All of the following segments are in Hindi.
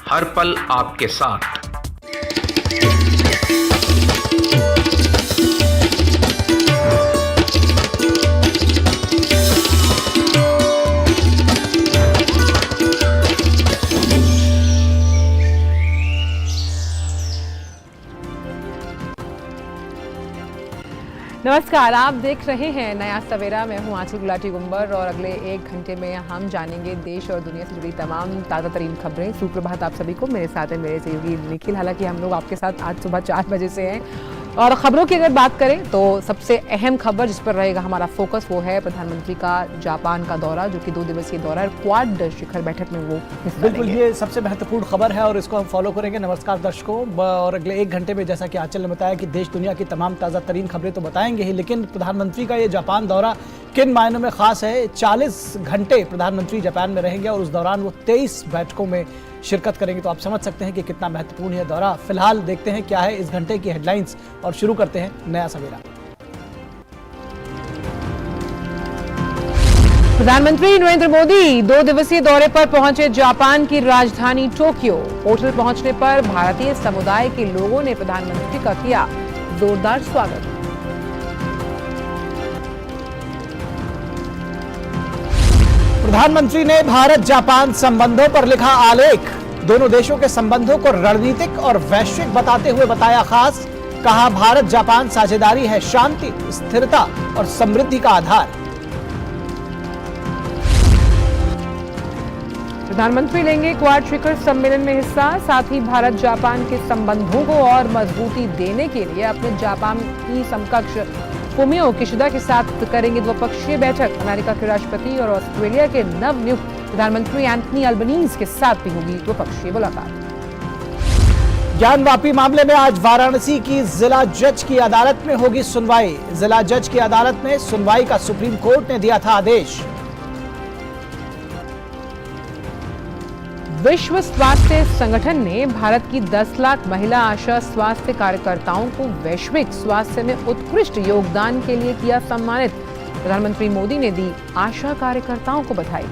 हर पल आपके साथ। नमस्कार, आप देख रहे हैं नया सवेरा। मैं हूं आंचल गुलाटी गुंबर और अगले 1 घंटे में हम जानेंगे देश और दुनिया से जुड़ी तमाम ताज़ा तरीन खबरें। सुप्रभात आप सभी को। मेरे साथ है मेरे सहयोगी निखिल। हालांकि हम लोग आपके साथ आज सुबह 4 बजे से हैं और ख़बरों की अगर बात करें तो सबसे अहम खबर जिस पर रहेगा हमारा फोकस वो है प्रधानमंत्री का जापान का दौरा, जो कि 2 दिवसीय दौरा है। क्वाड शिखर बैठक में वो बिल्कुल ये सबसे महत्वपूर्ण खबर है और इसको हम फॉलो करेंगे। नमस्कार दर्शकों, और अगले 1 घंटे में जैसा कि आंचल ने बताया कि देश दुनिया की तमाम ताज़ा तरीन खबरें तो बताएंगे ही, लेकिन प्रधानमंत्री का ये जापान दौरा किन मायनों में खास है। 40 घंटे प्रधानमंत्री जापान में रहेंगे और उस दौरान वो 23 बैठकों में शिरकत करेंगे, तो आप समझ सकते हैं कि कितना महत्वपूर्ण है दौरा। फिलहाल देखते हैं क्या है इस घंटे की हेडलाइंस और शुरू करते हैं नया सवेरा। प्रधानमंत्री नरेंद्र मोदी 2 दिवसीय दौरे पर पहुंचे जापान की राजधानी टोक्यो। होटल पहुंचने पर भारतीय समुदाय के लोगों ने प्रधानमंत्री का किया जोरदार स्वागत। प्रधानमंत्री ने भारत जापान संबंधों पर लिखा आलेख। दोनों देशों के संबंधों को रणनीतिक और वैश्विक बताते हुए बताया खास। कहा भारत जापान साझेदारी है शांति, स्थिरता और समृद्धि का आधार। प्रधानमंत्री लेंगे क्वाड शिखर सम्मेलन में हिस्सा। साथ ही भारत जापान के संबंधों को और मजबूती देने के लिए अपने जापानी समकक्ष फुमियो किशिदा के साथ करेंगे द्विपक्षीय बैठक। अमेरिका के राष्ट्रपति और ऑस्ट्रेलिया के नवनियुक्त प्रधानमंत्री एंथनी अल्बनीज के साथ भी होगी द्विपक्षीय मुलाकात। ज्ञानवापी मामले में आज वाराणसी की जिला जज की अदालत में होगी सुनवाई। जिला जज की अदालत में सुनवाई का सुप्रीम कोर्ट ने दिया था आदेश। विश्व स्वास्थ्य संगठन ने भारत की 10 लाख महिला आशा स्वास्थ्य कार्यकर्ताओं को वैश्विक स्वास्थ्य में उत्कृष्ट योगदान के लिए किया सम्मानित। प्रधानमंत्री मोदी ने दी आशा कार्यकर्ताओं को बधाई।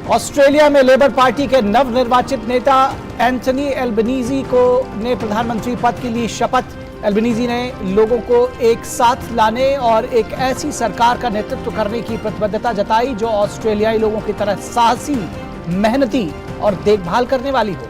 ऑस्ट्रेलिया में लेबर पार्टी के नवनिर्वाचित नेता एंथनी एल्बनीजी को ने प्रधानमंत्री पद के लिए शपथ। एल्बनीजी ने लोगों को एक साथ लाने और एक ऐसी सरकार का नेतृत्व करने की प्रतिबद्धता जताई जो ऑस्ट्रेलियाई लोगों की तरह साहसी, मेहनती और देखभाल करने वाली हो।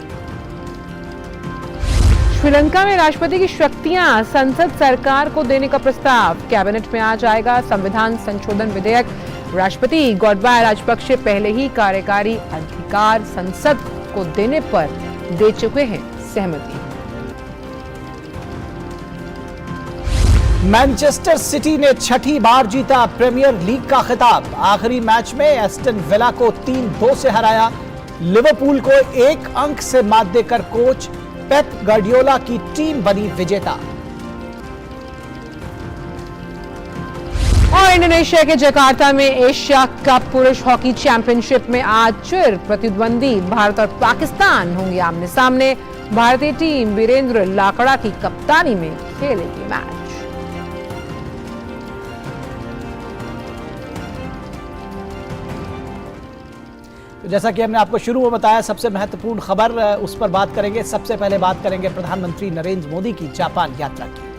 श्रीलंका में राष्ट्रपति की शक्तियां, संसद सरकार को देने का प्रस्ताव। कैबिनेट में आ जाएगा संविधान संशोधन विधेयक। राष्ट्रपति गोटबाया राजपक्षे पहले ही कार्यकारी अधिकार संसद को देने पर दे चुके हैं सहमति। मैनचेस्टर सिटी ने 6ठी बार जीता प्रीमियर लीग का खिताब। आखिरी मैच में एस्टन विला को 3-2 से हराया। लिवरपूल को 1 अंक से मात देकर कोच पेप गार्डियोला की टीम बनी विजेता। और इंडोनेशिया के जकार्ता में एशिया कप पुरुष हॉकी चैंपियनशिप में आज चिर प्रतिद्वंदी भारत और पाकिस्तान होंगे आमने सामने। भारतीय टीम वीरेंद्र लाकड़ा की कप्तानी में खेलेगी मैच। जैसा कि हमने आपको शुरू में बताया, सबसे महत्वपूर्ण खबर उस पर बात करेंगे। सबसे पहले बात करेंगे प्रधानमंत्री नरेंद्र मोदी की जापान यात्रा की।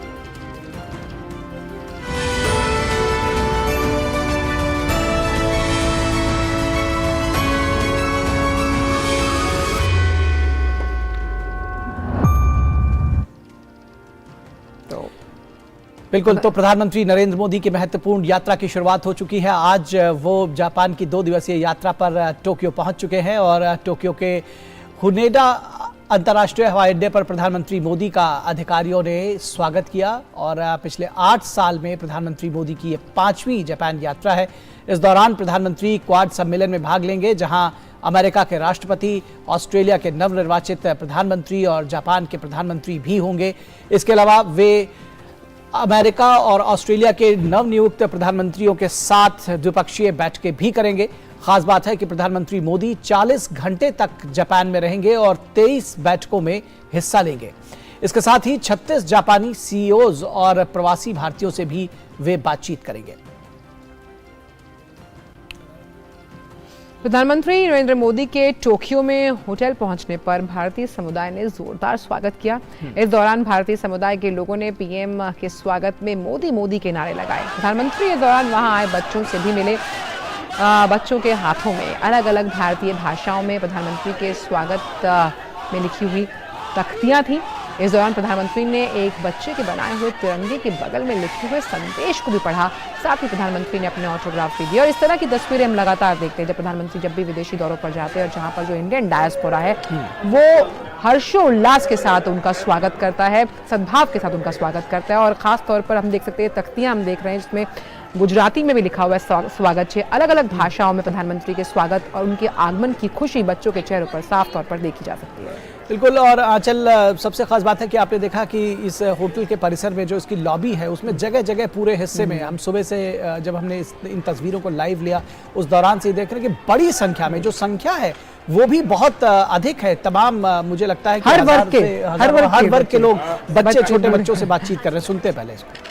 बिल्कुल, तो प्रधानमंत्री नरेंद्र मोदी की महत्वपूर्ण यात्रा की शुरुआत हो चुकी है। आज वो जापान की 2 दिवसीय यात्रा पर टोक्यो पहुंच चुके हैं और टोक्यो के हुनेडा अंतर्राष्ट्रीय हवाई अड्डे पर प्रधानमंत्री मोदी का अधिकारियों ने स्वागत किया। और पिछले 8 साल में प्रधानमंत्री मोदी की ये 5वीं जापान यात्रा है। इस दौरान प्रधानमंत्री क्वाड सम्मेलन में भाग लेंगे, जहां अमेरिका के राष्ट्रपति, ऑस्ट्रेलिया के नवनिर्वाचित प्रधानमंत्री और जापान के प्रधानमंत्री भी होंगे। इसके अलावा वे अमेरिका और ऑस्ट्रेलिया के नवनियुक्त प्रधानमंत्रियों के साथ द्विपक्षीय बैठकें भी करेंगे। खास बात है कि प्रधानमंत्री मोदी 40 घंटे तक जापान में रहेंगे और 23 बैठकों में हिस्सा लेंगे। इसके साथ ही 36 जापानी सीईओज और प्रवासी भारतीयों से भी वे बातचीत करेंगे। प्रधानमंत्री नरेंद्र मोदी के टोक्यो में होटल पहुंचने पर भारतीय समुदाय ने जोरदार स्वागत किया। इस दौरान भारतीय समुदाय के लोगों ने पीएम के स्वागत में मोदी मोदी के नारे लगाए। प्रधानमंत्री इस दौरान वहां आए बच्चों से भी मिले। बच्चों के हाथों में अलग अलग भारतीय भाषाओं में प्रधानमंत्री के स्वागत में लिखी हुई तख्तियां थी। इस दौरान प्रधानमंत्री ने एक बच्चे के बनाए हुए तिरंगे के बगल में लिखे हुए संदेश को भी पढ़ा। साथ ही प्रधानमंत्री ने अपने ऑटोग्राफ भी दिए। और इस तरह की तस्वीरें हम लगातार देखते हैं जब प्रधानमंत्री जब भी विदेशी दौरों पर जाते हैं और जहां पर जो इंडियन डायस्पोरा है वो हर्षोल्लास के साथ उनका स्वागत करता है, सद्भाव के साथ उनका स्वागत करता है। और खास तौर पर हम देख सकते हैं तख्तियां हम देख रहे हैं जिसमें गुजराती में भी लिखा हुआ है स्वागत 6 अलग अलग भाषाओं में प्रधानमंत्री के स्वागत और उनके आगमन की खुशी बच्चों के चेहरों पर साफ तौर पर देखी जा सकती है। बिल्कुल। और आंचल, सबसे खास बात है कि आपने देखा कि इस होटल के परिसर में जो इसकी लॉबी है उसमें जगह जगह पूरे हिस्से में हम सुबह से जब हमने इन तस्वीरों को लाइव लिया उस दौरान से देख रहे हैं कि बड़ी संख्या में जो संख्या है वो भी बहुत अधिक है। तमाम मुझे लगता है कि हर वर्ग के लोग, बच्चे, छोटे बच्चों से बातचीत कर रहे हैं। सुनते पहले इसको।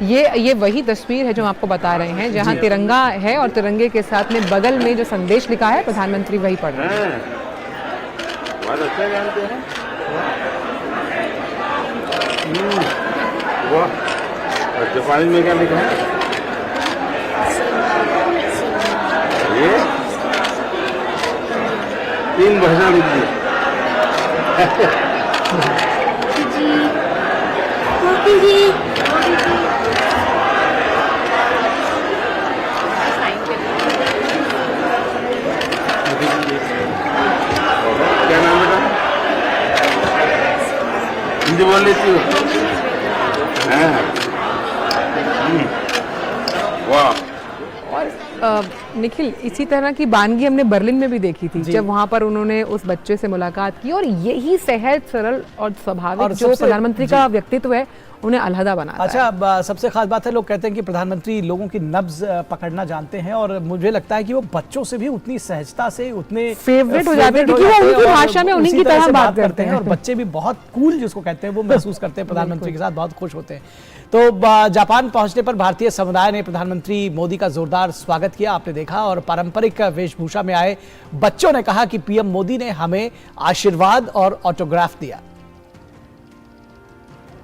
ये वही तस्वीर है जो हम आपको बता रहे हैं जहां तिरंगा है और तिरंगे के साथ में बगल में जो संदेश लिखा है प्रधानमंत्री वही पढ़ रहे हैं। बहुत अच्छा जानते हैं। और जापानी में क्या लिखा है? ये 3 भाषा लिख दी। क्या नाम बेटा? हिंदी बोल लेती हो? वाह। और निखिल, इसी तरह की वानगी हमने बर्लिन में भी देखी थी जब वहां पर उन्होंने उस बच्चे से मुलाकात की। और यही सहज, सरल और स्वाभाविक जो प्रधानमंत्री का व्यक्तित्व है उन्हें अलहदा बनाता है। अच्छा, सबसे खास बात है लोग कहते हैं कि प्रधानमंत्री लोगों की नब्ज पकड़ना जानते हैं और मुझे लगता है कि वो बच्चों से भी उतनी सहजता से, उतने फेवरेट हो जाते हैं क्योंकि वो उनकी भाषा में उन्हीं की तरह बात करते हैं और बच्चे भी बहुत कूल जिसको कहते हैं वो महसूस करते हैं, प्रधानमंत्री के साथ बहुत खुश होते हैं। तो जापान पहुंचने पर भारतीय समुदाय ने प्रधानमंत्री मोदी का जोरदार स्वागत किया, आपने देखा। और पारंपरिक वेशभूषा में आए बच्चों ने कहा कि पीएम मोदी ने हमें आशीर्वाद और ऑटोग्राफ दिया।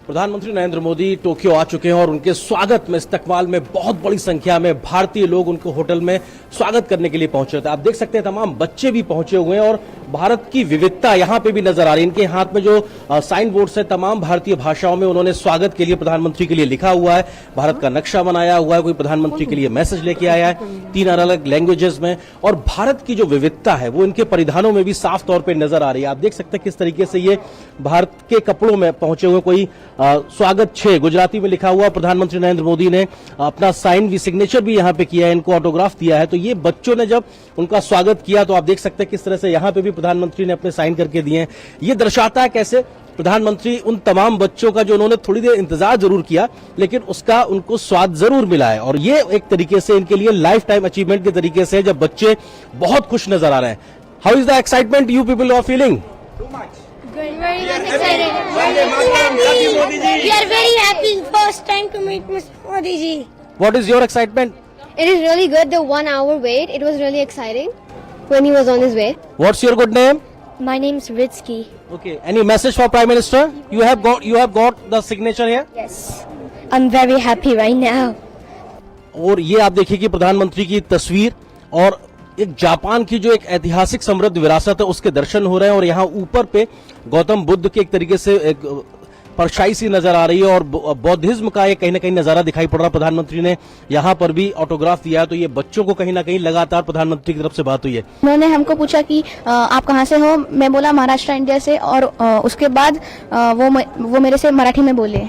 प्रधानमंत्री नरेंद्र मोदी टोक्यो आ चुके हैं और उनके स्वागत में, इस्तकबाल में बहुत बड़ी संख्या में भारतीय लोग उनको होटल में स्वागत करने के लिए पहुंचे थे। आप देख सकते हैं तमाम बच्चे भी पहुंचे हुए हैं और भारत की विविधता यहाँ पे भी नजर आ रही है। इनके हाथ में जो साइन बोर्ड है तमाम भारतीय भाषाओं में उन्होंने स्वागत के लिए, प्रधानमंत्री के लिए लिखा हुआ है। भारत का नक्शा बनाया हुआ है, कोई प्रधानमंत्री के लिए मैसेज लेके आया है 3 अलग अलग लैंग्वेजेस में। और भारत की जो विविधता है वो इनके परिधानों में भी साफ तौर पर नजर आ रही है। आप देख सकते हैं किस तरीके से ये भारत के कपड़ों में पहुंचे हुए। कोई स्वागत 6 गुजराती में लिखा हुआ, प्रधानमंत्री नरेंद्र मोदी ने अपना साइन भी, सिग्नेचर भी यहाँ पे किया है, इनको ऑटोग्राफ दिया है। तो ये बच्चों ने जब उनका स्वागत किया तो आप देख सकते हैं किस तरह से यहाँ पे भी प्रधानमंत्री ने अपने साइन करके दिए हैं। ये दर्शाता है कैसे प्रधानमंत्री उन तमाम बच्चों का, जो उन्होंने थोड़ी देर इंतजार जरूर किया लेकिन उसका उनको स्वाद जरूर मिला है। और ये एक तरीके से इनके लिए लाइफ टाइम अचीवमेंट के तरीके से जब बच्चे बहुत खुश नजर आ रहे हैं। How is the excitement you people are feeling? Very much excited. We are very happy. First time to meet Mr. Modi ji. What is your excitement? It is really good. The 1 hour wait. It was really exciting when he was on his way. What's your good name? My name is Ritsky. Okay. Any message for Prime Minister? You have got the signature here. Yes. I'm very happy right now. और ये आप देखिए कि प्रधानमंत्री की तस्वीर और एक जापान की जो एक ऐतिहासिक समृद्ध विरासत है उसके दर्शन हो रहे हैं। और यहाँ ऊपर पे गौतम बुद्ध के एक तरीके से एक परछाई सी नजर आ रही है और बौद्धिज्म का एक कहीं ना कहीं नजारा दिखाई पड़ रहा है। प्रधानमंत्री ने यहाँ पर भी ऑटोग्राफ दिया है। तो ये बच्चों को कहीं ना कहीं लगातार प्रधानमंत्री की तरफ से बात हुई है। उन्होंने हमको पूछा कि आप कहाँ से हो, मैं बोला महाराष्ट्र इंडिया से। और उसके बाद वो मेरे से मराठी में बोले।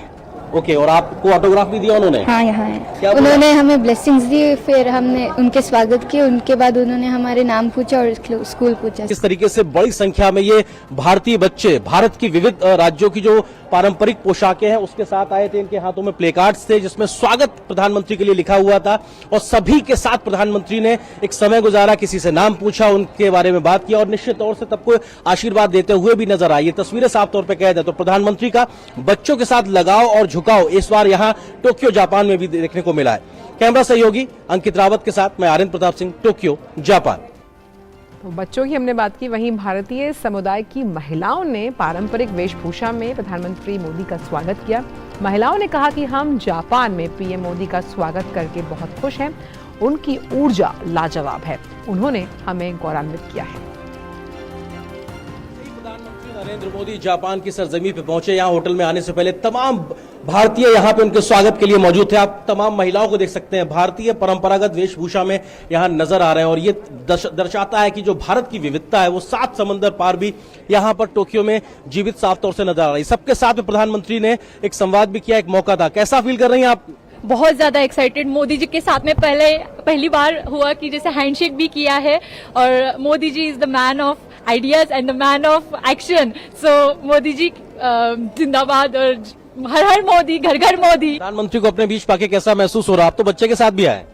ओके। और आपको ऑटोग्राफ भी दिया उन्होंने? हाँ, यहाँ है। उन्होंने हमें ब्लेसिंग्स दी, फिर हमने उनके स्वागत किए। उनके बाद उन्होंने हमारे नाम पूछा और स्कूल पूछा। किस तरीके से बड़ी संख्या में ये भारतीय बच्चे भारत की विविध राज्यों की जो पारंपरिक पोशाकें हैं उसके साथ आए थे। इनके हाथों में प्ले कार्ड्स थे जिसमें स्वागत प्रधानमंत्री के लिए लिखा हुआ था। और सभी के साथ प्रधानमंत्री ने एक समय गुजारा, किसी से नाम पूछा, उनके बारे में बात किया और निश्चित तौर से सबको आशीर्वाद देते हुए भी नजर आए। ये तस्वीरें साफ तौर पर कह जाए तो प्रधानमंत्री का बच्चों के साथ लगाव और झुकाव इस बार यहाँ टोक्यो जापान में भी देखने को मिला है। कैमरा सहयोगी अंकित रावत के साथ मैं आर्यन प्रताप सिंह, टोक्यो जापान। तो बच्चों की हमने बात की, वहीं भारतीय समुदाय की महिलाओं ने पारंपरिक वेशभूषा में प्रधानमंत्री मोदी का स्वागत किया। महिलाओं ने कहा कि हम जापान में पीएम मोदी का स्वागत करके बहुत खुश हैं, उनकी ऊर्जा लाजवाब है, उन्होंने हमें गौरवान्वित किया है। प्रधानमंत्री नरेंद्र मोदी जापान की सरजमी पे पहुंचे। यहाँ होटल में आने से पहले तमाम भारतीय यहाँ पे उनके स्वागत के लिए मौजूद थे। आप तमाम महिलाओं को देख सकते हैं, भारतीय परंपरागत वेशभूषा में यहाँ नजर आ रहे हैं और ये दर्शाता है कि जो भारत की विविधता है वो 7 समंदर पार भी यहाँ पर टोक्यो में जीवित साफ तौर से नजर आ रही है। सबके साथ में प्रधानमंत्री ने एक संवाद भी किया, एक मौका था। कैसा फील कर रही हैं आप? बहुत ज्यादा एक्साइटेड। मोदी जी के साथ में पहली बार हुआ कि जैसे हैंडशेक भी किया है, और Modi ji is the man of ideas and the man of action. So Modi ji जिंदाबाद, और हर हर मोदी, घर घर मोदी। प्रधानमंत्री को अपने बीच पाके कैसा महसूस हो रहा? आप तो बच्चे के साथ भी आए।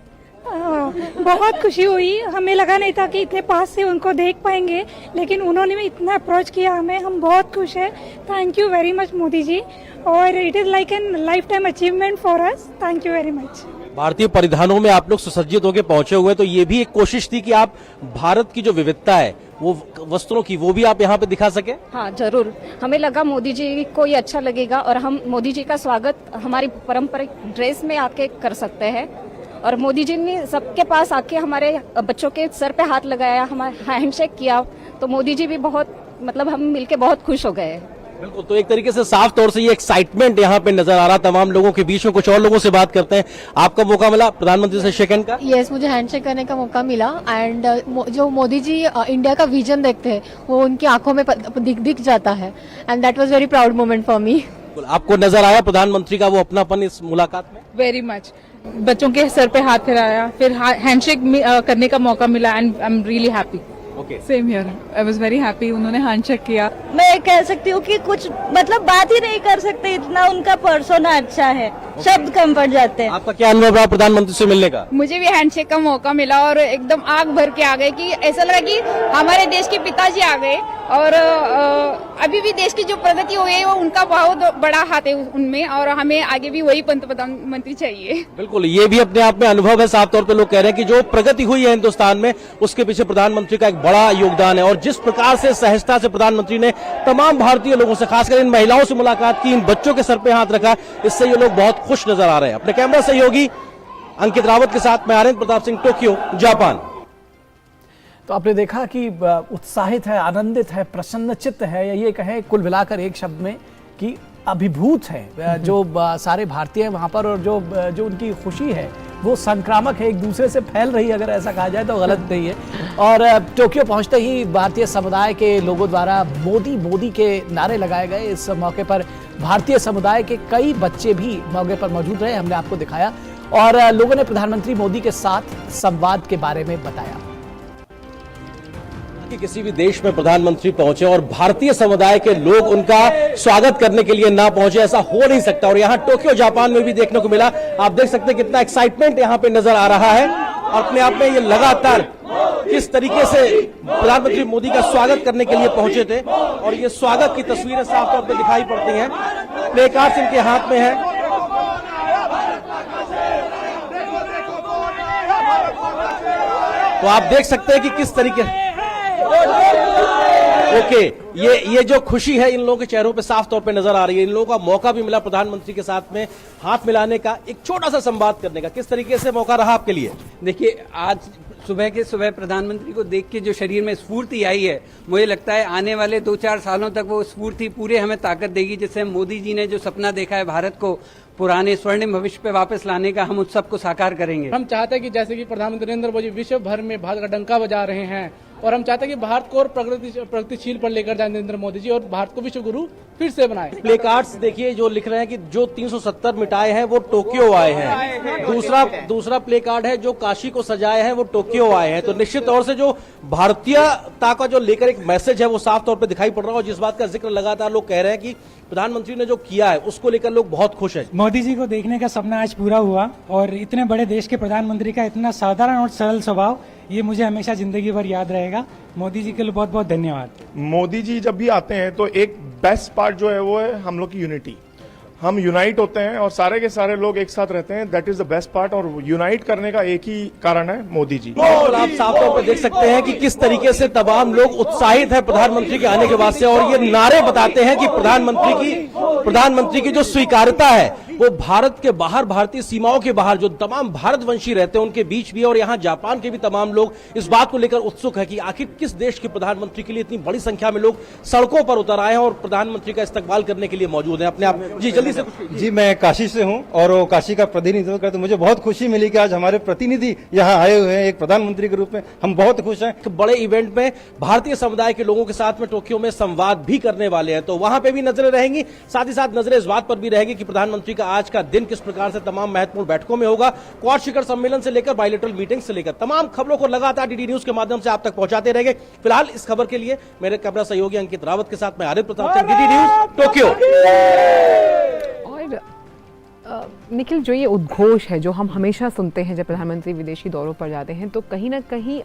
बहुत खुशी हुई, हमें लगा नहीं था कि इतने पास से उनको देख पाएंगे, लेकिन उन्होंने भी इतना अप्रोच किया हमें, हम बहुत खुश हैं। Thank you very much Modi ji, और it is like an lifetime achievement for us. Thank you very much. भारतीय परिधानों में आप लोग सुसज्जित होकर पहुंचे हुए, तो ये भी एक कोशिश थी कि आप भारत की जो विविधता है वो वस्त्रों की, वो भी आप यहाँ पे दिखा सके। हाँ जरूर, हमें लगा मोदी जी को ये अच्छा लगेगा, और हम मोदी जी का स्वागत हमारी पारंपरिक ड्रेस में आके कर सकते हैं। और मोदी जी ने सबके पास आके हमारे बच्चों के सर पे हाथ लगाया, हमारा हैंडशेक किया, तो मोदी जी भी बहुत, मतलब हम मिलके बहुत खुश हो गए। बिल्कुल, तो एक तरीके से साफ तौर से ये एक्साइटमेंट यहाँ पे नजर आ रहा तमाम लोगों के बीच में। कुछ और लोगों से बात करते हैं। आपका मौका मिला प्रधानमंत्री से शेक हैंड का? यस, मुझे हैंडशेक करने का मौका मिला, एंड जो मोदी जी इंडिया का विजन देखते हैं वो उनकी आंखों में दिख जाता है, and that was very proud moment for me. आपको नजर आया प्रधानमंत्री का वो अपनापन इस मुलाकात में? Very much. बच्चों के सर पे हाथ फिराया, फिर हैंडशेक करने का मौका मिला, and I am really happy. Same here, I was very happy, उन्होंने हैंडशेक किया। मैं कह सकती हूँ कि कुछ मतलब बात ही नहीं कर सकते, इतना उनका पर्सोना अच्छा है, शब्द कम पड़ जाते हैं। आपका क्या अनुभव रहा प्रधानमंत्री से मिलने का? मुझे भी हैंडशेक का मौका मिला, और एकदम आग भर के आ गए कि ऐसा लगा कि हमारे देश के पिताजी आ गए, और अभी भी देश की जो प्रगति हुई है वो उनका बहुत बड़ा हाथ है उनमें, और हमें आगे भी वही प्रधानमंत्री चाहिए। बिल्कुल, ये भी अपने आप में अनुभव है। साफ तौर पे लोग कह रहे हैं कि जो प्रगति हुई है हिंदुस्तान में उसके पीछे प्रधानमंत्री का एक बड़ा योगदान है, और जिस प्रकार से सहजता से प्रधानमंत्री ने तमाम भारतीय लोगों से, खासकर इन महिलाओं से मुलाकात की, इन बच्चों के सर पे हाथ रखा, इससे ये लोग बहुत खुश नजर आ रहे हैं। अपने कैमरा सहयोगी अंकित रावत के साथ मैं आर्यन प्रताप सिंह, टोक्यो जापान। तो आपने देखा कि उत्साहित है, आनंदित है, प्रसन्नचित्त है, या ये कहें कुल मिलाकर एक शब्द में कि अभिभूत है जो सारे भारतीय हैं वहाँ पर, और जो उनकी खुशी है वो संक्रामक है, एक दूसरे से फैल रही है, अगर ऐसा कहा जाए तो गलत नहीं है। और टोक्यो पहुँचते ही भारतीय समुदाय के लोगों द्वारा मोदी मोदी के नारे लगाए गए। इस मौके पर भारतीय समुदाय के कई बच्चे भी मौके पर मौजूद रहे, हमने आपको दिखाया, और लोगों ने प्रधानमंत्री मोदी के साथ संवाद के बारे में बताया कि किसी भी देश में प्रधानमंत्री पहुंचे और भारतीय समुदाय के लोग उनका स्वागत करने के लिए ना पहुंचे, ऐसा हो नहीं सकता। और यहाँ टोक्यो जापान में भी देखने को मिला। आप देख सकते हैं कितना एक्साइटमेंट यहाँ पे नजर आ रहा है, और अपने आप में ये लगातार किस तरीके से प्रधानमंत्री मोदी का स्वागत करने के लिए पहुंचे थे, और ये स्वागत की तस्वीरें साफ तौर पर दिखाई पड़ती हैं। प्ले कार्ड्स इनके हाथ में है। तो आप देख सकते हैं कि किस तरीके ये जो खुशी है इन लोगों के चेहरों पे साफ तौर पे नजर आ रही है। इन लोगों का मौका भी मिला प्रधानमंत्री के साथ में हाथ मिलाने का, एक छोटा सा संवाद करने का। किस तरीके से मौका रहा आपके लिए? देखिए, आज सुबह के सुबह प्रधानमंत्री को देख के जो शरीर में स्फूर्ति आई है, मुझे लगता है आने वाले 2-4 सालों तक वो स्फूर्ति पूरे हमें ताकत देगी। जैसे मोदी जी ने जो सपना देखा है भारत को पुराने स्वर्णिम भविष्य पे वापस लाने का, हम उस सब को साकार करेंगे। हम चाहते हैं कि जैसे कि प्रधानमंत्री नरेंद्र मोदी विश्व भर में भारत का डंका बजा रहे हैं, और हम चाहते हैं कि भारत को और प्रगतिशील पर लेकर जाए नरेंद्र मोदी जी, और भारत को विश्व गुरु फिर से बनाए। प्ले कार्ड्स देखिए जो लिख रहे हैं कि जो 370 मिटाए हैं वो टोक्यो आए हैं। दूसरा प्ले कार्ड है जो काशी को सजाए हैं वो टोक्यो आए हैं। तो निश्चित तौर से जो भारतीयता का जो लेकर एक मैसेज है वो साफ तौर पे दिखाई पड़ रहा है, और जिस बात का जिक्र लगातार लोग कह रहे हैं कि प्रधानमंत्री ने जो किया है उसको लेकर लोग बहुत खुश हैं। मोदी जी को देखने का सपना आज पूरा हुआ, और इतने बड़े देश के प्रधानमंत्री का इतना साधारण और सरल स्वभाव, ये मुझे हमेशा जिंदगी भर याद रहेगा। मोदी जी के लिए बहुत बहुत धन्यवाद। मोदी जी जब भी आते हैं तो एक बेस्ट पार्ट जो है वो है हम लोग की यूनिटी। हम यूनाइट होते हैं और सारे के सारे लोग एक साथ रहते हैं, that is the best part. और यूनाइट करने का एक ही कारण है, मोदी जी। आप साफ तौर पर देख सकते हैं कि किस तरीके से तमाम लोग उत्साहित है प्रधानमंत्री के आने के बाद से, और ये नारे बताते हैं कि प्रधानमंत्री की जो स्वीकार्यता है वो भारत के बाहर, भारतीय सीमाओं के बाहर जो तमाम भारतवंशी रहते हैं उनके बीच भी है, और यहाँ जापान के भी तमाम लोग इस बात को लेकर उत्सुक है कि आखिर किस देश के प्रधानमंत्री के लिए इतनी बड़ी संख्या में लोग सड़कों पर उतर आए हैं और प्रधानमंत्री का इस्तकबाल करने के लिए मौजूद है। अपने आप जी जल्दी से। जी, मैं काशी से हूं और वो काशी का प्रतिनिधित्व करते, मुझे बहुत खुशी मिली कि आज हमारे प्रतिनिधि यहाँ आए हुए हैं एक प्रधानमंत्री के रूप में। हम बहुत खुश हैं। बड़े इवेंट में भारतीय समुदाय के लोगों के साथ में टोक्यो में संवाद भी करने वाले हैं, तो वहां पे भी नजरें रहेंगी। साथ ही साथ नजरें इस बात पर भी रहेगी कि प्रधानमंत्री का आज का दिन किस प्रकार से तमाम महत्वपूर्ण बैठकों में होगा। क्वाड शिखर सम्मेलन से लेकर बायलैटरल मीटिंग से लेकर तमाम खबरों को लगातार डीडी न्यूज के माध्यम से आप तक पहुंचाते रहेंगे। फिलहाल इस खबर के लिए मेरे कैमरा सहयोगी अंकित रावत के साथ मैं Arif Pratap Singh, DD news, Tokyo. और निखिल, जो ये उद्घोष है जो हम हमेशा सुनते हैं जब प्रधानमंत्री विदेशी दौरों पर जाते हैं, तो कहीं ना कहीं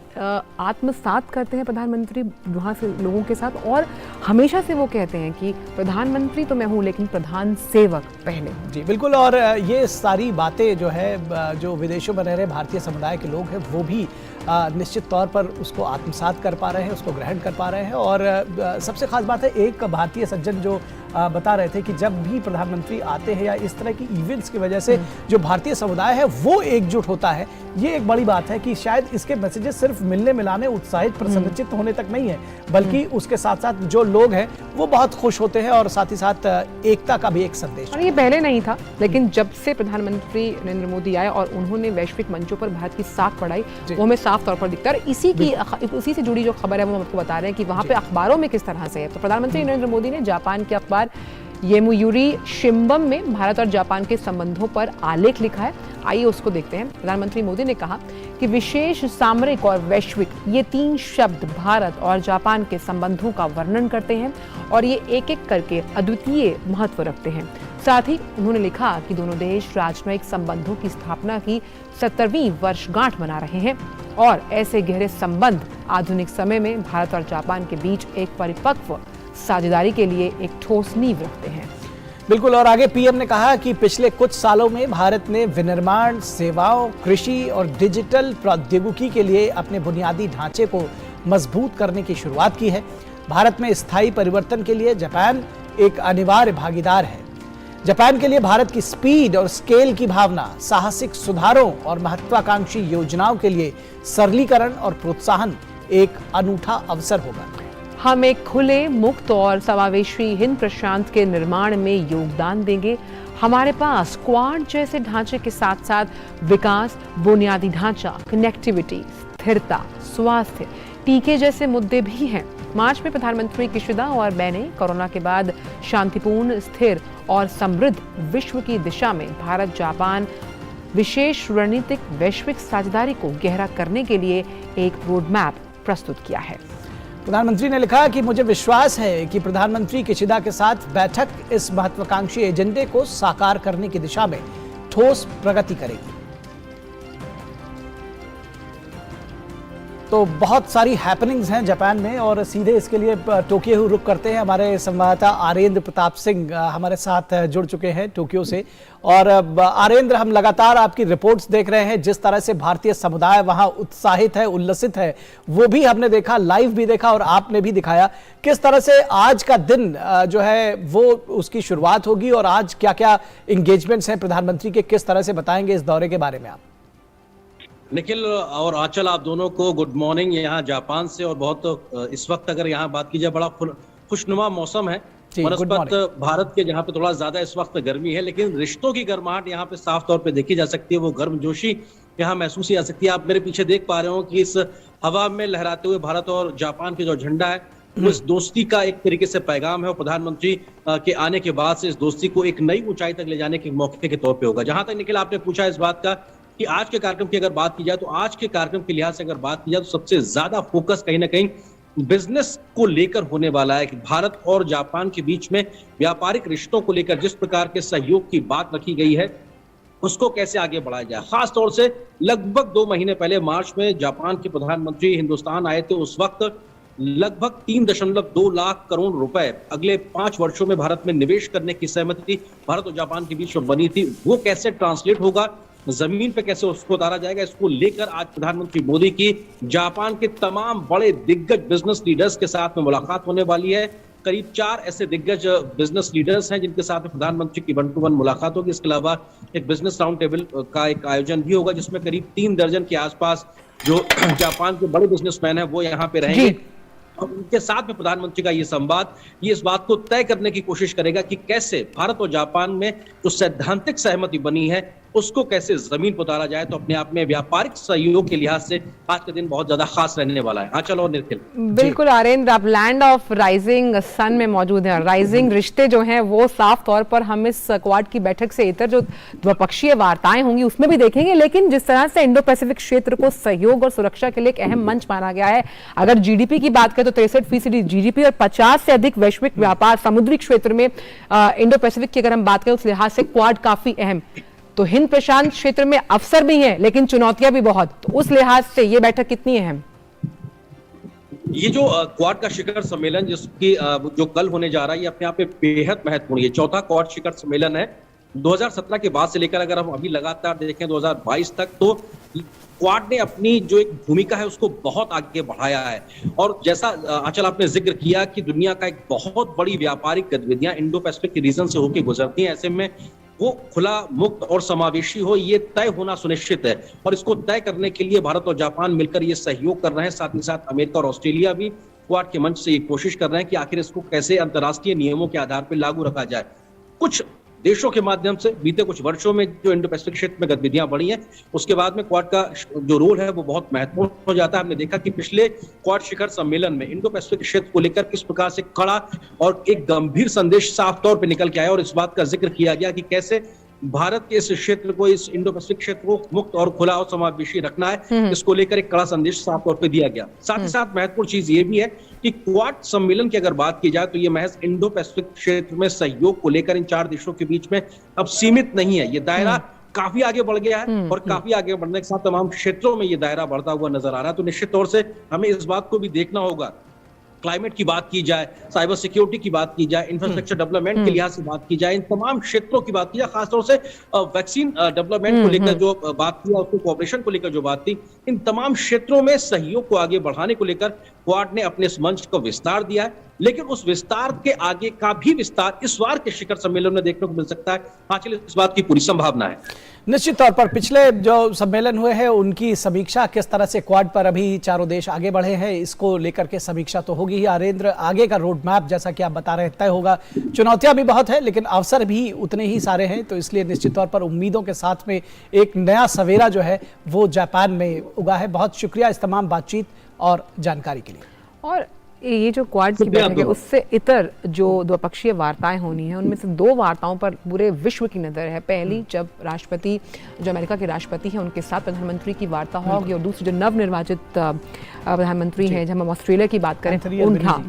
आत्मसात करते हैं प्रधानमंत्री वहाँ से लोगों के साथ, और हमेशा से वो कहते हैं कि प्रधानमंत्री तो मैं हूँ लेकिन प्रधान सेवक पहले। जी बिल्कुल, और ये सारी बातें जो है जो विदेशों में रह रहे भारतीय समुदाय के लोग हैं वो भी निश्चित तौर पर उसको आत्मसात कर पा रहे हैं, उसको ग्रहण कर पा रहे हैं। और सबसे खास बात है, एक भारतीय सज्जन जो बता रहे थे कि जब भी प्रधानमंत्री आते हैं या इस तरह की इवेंट्स की वजह से जो भारतीय समुदाय है वो एकजुट होता है। ये एक बड़ी बात है कि शायद इसके मैसेजेस सिर्फ मिलने मिलाने, उत्साहित प्रसन्नचित्त होने तक नहीं है, बल्कि उसके साथ साथ जो लोग हैं वो बहुत खुश होते हैं, और साथ ही साथ एकता का भी एक संदेश। और ये पहले नहीं था, लेकिन जब से प्रधानमंत्री नरेंद्र मोदी आए और उन्होंने वैश्विक मंचों पर भारत की साख बढ़ाई, वो हमें साफ तौर पर दिखता है। इसी से जुड़ी जो खबर है वो हम आपको बता रहे हैं कि वहाँ पे अखबारों में किस तरह से है। तो प्रधानमंत्री नरेंद्र मोदी ने जापान के अखबार येमुयुरी शिम्बम में भारत और जापान के संबंधों पर आलेख लिखा है। आइए उसको देखते हैं। प्रधानमंत्री मोदी ने कहा कि विशेष, सामरिक और वैश्विक, ये तीन शब्द भारत और जापान के संबंधों का वर्णन करते हैं और ये एक एक करके अद्वितीय महत्व रखते हैं। साथ ही उन्होंने लिखा कि दोनों देश राजनयिक संबंधों की स्थापना की 70वीं वर्षगांठ मना रहे हैं और ऐसे गहरे संबंध आधुनिक समय में भारत और जापान के बीच एक परिपक्व साझेदारी के लिए एक ठोस नींव रखते हैं। बिल्कुल, और आगे पीएम ने कहा कि पिछले कुछ सालों में भारत ने विनिर्माण, सेवाओं, कृषि और डिजिटल प्रौद्योगिकी के लिए अपने बुनियादी ढांचे को मजबूत करने की शुरुआत की है। भारत में स्थायी परिवर्तन के लिए जापान एक अनिवार्य भागीदार है। जापान के लिए भारत की स्पीड और स्केल की भावना, साहसिक सुधारों और महत्वाकांक्षी योजनाओं के लिए सरलीकरण और प्रोत्साहन एक अनूठा अवसर होगा। हम एक खुले, मुक्त और समावेशी हिंद प्रशांत के निर्माण में योगदान देंगे। हमारे पास क्वाड जैसे ढांचे के साथ साथ विकास, बुनियादी ढांचा, कनेक्टिविटी, स्थिरता, स्वास्थ्य, टीके जैसे मुद्दे भी हैं। मार्च में प्रधानमंत्री किशिदा और मैंने कोरोना के बाद शांतिपूर्ण, स्थिर और समृद्ध विश्व की दिशा में भारत जापान विशेष रणनीतिक वैश्विक साझेदारी को गहरा करने के लिए एक रोड मैप प्रस्तुत किया है। प्रधानमंत्री ने लिखा कि मुझे विश्वास है कि प्रधानमंत्री किशिदा के साथ बैठक इस महत्वाकांक्षी एजेंडे को साकार करने की दिशा में ठोस प्रगति करेगी। तो बहुत सारी हैपनिंग्स हैं जापान में और सीधे इसके लिए टोक्यो रुक करते हैं। हमारे संवाददाता आरेंद्र प्रताप सिंह हमारे साथ जुड़ चुके हैं टोक्यो से। और आरेंद्र, हम लगातार आपकी रिपोर्ट्स देख रहे हैं, जिस तरह से भारतीय समुदाय वहां उत्साहित है, उल्लसित है, वो भी हमने देखा, लाइव भी देखा और आपने भी दिखाया। किस तरह से आज का दिन जो है वो उसकी शुरुआत होगी और आज क्या क्या इंगेजमेंट्स हैं प्रधानमंत्री के, किस तरह से बताएंगे इस दौरे के बारे में आप? निखिल और आंचल, आप दोनों को गुड मॉर्निंग यहाँ जापान से। और बहुत इस वक्त अगर यहाँ बात की जाए, बड़ा खुशनुमा मौसम है बनस्पत भारत के, जहाँ पे थोड़ा ज्यादा इस वक्त गर्मी है, लेकिन रिश्तों की गर्माहट यहाँ पे साफ तौर पे देखी जा सकती है। वो गर्मजोशी यहाँ महसूस की जा सकती है। आप मेरे पीछे देख पा रहे हो कि इस हवा में लहराते हुए भारत और जापान के जो झंडा है वो इस दोस्ती का एक तरीके से पैगाम है और प्रधानमंत्री के आने के बाद से इस दोस्ती को एक नई ऊंचाई तक ले जाने के मौके के तौर पे होगा। जहां तक निखिल आपने पूछा इस बात का कि आज के कार्यक्रम की अगर बात की जाए, तो आज के कार्यक्रम के लिहाज से अगर बात की जाए तो सबसे ज्यादा फोकस कहीं ना कहीं बिजनेस को लेकर होने वाला है कि भारत और जापान के बीच में व्यापारिक रिश्तों को लेकर जिस प्रकार के सहयोग की बात रखी गई है उसको कैसे आगे बढ़ाया जाए। खास तौर से लगभग 2 महीने पहले मार्च में जापान के प्रधानमंत्री हिंदुस्तान आए थे। उस वक्त लगभग 3.2 लाख करोड़ रुपए अगले 5 वर्षों में भारत में निवेश करने की सहमति भारत और जापान के बीच में बनी थी। वो कैसे ट्रांसलेट होगा, जमीन पे कैसे उसको उतारा जाएगा, इसको लेकर आज प्रधानमंत्री मोदी की जापान के तमाम बड़े दिग्गज बिजनेस लीडर्स के साथ में मुलाकात होने वाली है। करीब 4 ऐसे दिग्गज बिजनेस लीडर्स हैं जिनके साथ में प्रधानमंत्री की 1-to-1 मुलाकात होगी। इसके अलावा एक बिजनेस राउंड टेबल का एक आयोजन भी होगा जिसमें करीब 3 दर्जन के आसपास जो जापान के बड़े बिजनेसमैन हैं वो यहाँ पे रहेंगे और उनके साथ में प्रधानमंत्री का ये संवाद ये इस बात को तय करने की कोशिश करेगा कि कैसे भारत और जापान में जो सैद्धांतिक सहमति बनी है उसको कैसे जमीन पर उतारा जाए। तो अपने आप में व्यापारिक सहयोग के लिहाज से आज का दिन बहुत ज्यादा खास रहने वाला है। हाँ चलो निखिल। बिल्कुल आरेंद्र, आप लैंड ऑफ राइजिंग सन में मौजूद हैं। राइजिंग रिश्ते जो हैं वो साफ तौर पर हम इस क्वाड की बैठक से इतर जो द्विपक्षीय वार्ताएं होंगी उसमें भी देखेंगे, लेकिन जिस तरह से इंडो पैसिफिक क्षेत्र को सहयोग और सुरक्षा के लिए एक अहम मंच माना गया है। अगर जीडीपी की बात करें तो 63% जीडीपी और 50 से अधिक वैश्विक व्यापार समुद्री क्षेत्र में इंडो पैसिफिक की अगर हम बात करें उस लिहाज से क्वाड काफी अहम। तो हिंद प्रशांत क्षेत्र में अवसर भी हैं लेकिन चुनौतियां भी बहुत, तो उस लिहाज से ये बैठक कितनी अहम? ये जो क्वाड का शिखर सम्मेलन जिसकी जो कल होने जा रहा है ये अपने आप में बेहद महत्वपूर्ण है। चौथा क्वाड शिखर सम्मेलन है 2017 के बाद से लेकर अगर हम अभी लगातार देखें 2022 तक, तो क्वाड ने अपनी जो एक भूमिका है उसको बहुत आगे बढ़ाया है। और जैसा आंचल आपने जिक्र किया कि दुनिया का एक बहुत बड़ी व्यापारिक गतिविधियां इंडो पैसिफिक के रीजन से होकर गुजरती हैं, ऐसे में वो खुला, मुक्त और समावेशी हो ये तय होना सुनिश्चित है। और इसको तय करने के लिए भारत और जापान मिलकर ये सहयोग कर रहे हैं। साथ ही साथ अमेरिका और ऑस्ट्रेलिया भी क्वाड के मंच से ये कोशिश कर रहे हैं कि आखिर इसको कैसे अंतर्राष्ट्रीय नियमों के आधार पर लागू रखा जाए। कुछ देशों के माध्यम से बीते कुछ वर्षों में जो इंडो पैसिफिक क्षेत्र में गतिविधियां बढ़ी हैं उसके बाद में क्वाड का जो रोल है वो बहुत महत्वपूर्ण हो जाता है। हमने देखा कि पिछले क्वाड शिखर सम्मेलन में इंडो पैसिफिक क्षेत्र को लेकर किस प्रकार से कड़ा और एक गंभीर संदेश साफ तौर पे निकल के आया और इस बात का जिक्र किया गया कि कैसे भारत के इस क्षेत्र को, इस इंडो पैसिफिक क्षेत्र को मुक्त और खुला और समावेशी रखना है, इसको लेकर एक कड़ा संदेश साफ तौर पे दिया गया। साथ ही साथ महत्वपूर्ण चीज ये भी है कि क्वाड सम्मेलन की अगर बात की जाए तो ये महज इंडो पैसिफिक क्षेत्र में सहयोग को लेकर इन 4 देशों के बीच में अब सीमित नहीं है। ये दायरा काफी आगे बढ़ गया है और काफी आगे बढ़ने के साथ तमाम क्षेत्रों में ये दायरा बढ़ता हुआ नजर आ रहा है। तो निश्चित तौर से हमें इस बात को भी देखना होगा, क्लाइमेट की बात की जाए, साइबर सिक्योरिटी की बात की जाए, इंफ्रास्ट्रक्चर डेवलपमेंट के लिहाज से बात की जाए, इन तमाम क्षेत्रों की बात की जाए, खासतौर से वैक्सीन डेवलपमेंट को लेकर जो बात की, उसको कोऑपरेशन को लेकर जो बात थी, इन तमाम क्षेत्रों में सहयोग को आगे बढ़ाने को लेकर क्वाड ने अपने इस मंच को विस्तार दिया है। लेकिन उस विस्तार के आगे का भी विस्तार इस बार के शिखर सम्मेलन में देखने को मिल सकता है। हाँ चलिए, इस बात की पूरी संभावना है। निश्चित तौर पर पिछले जो सम्मेलन हुए हैं उनकी समीक्षा किस तरह से क्वाड पर अभी चारों देश आगे बढ़े हैं इसको लेकर के समीक्षा तो होगी ही। आरेंद्र, आगे का रोड मैप जैसा कि आप बता रहे हैं तय होगा। चुनौतियां भी बहुत है लेकिन अवसर भी उतने ही सारे हैं, तो इसलिए निश्चित तौर पर उम्मीदों के साथ में एक नया सवेरा जो है वो जापान में उगा है। बहुत शुक्रिया इस तमाम बातचीत और जानकारी के लिए। और ये जो क्वाड की बैठक है उससे इतर जो द्विपक्षीय वार्ताएं होनी है उनमें से 2 वार्ताओं पर पूरे विश्व की नजर है। पहली जब राष्ट्रपति, जो अमेरिका के राष्ट्रपति हैं, उनके साथ प्रधानमंत्री की वार्ता होगी और दूसरी जो नवनिर्वाचित प्रधानमंत्री हैं, जब हम ऑस्ट्रेलिया की बात करें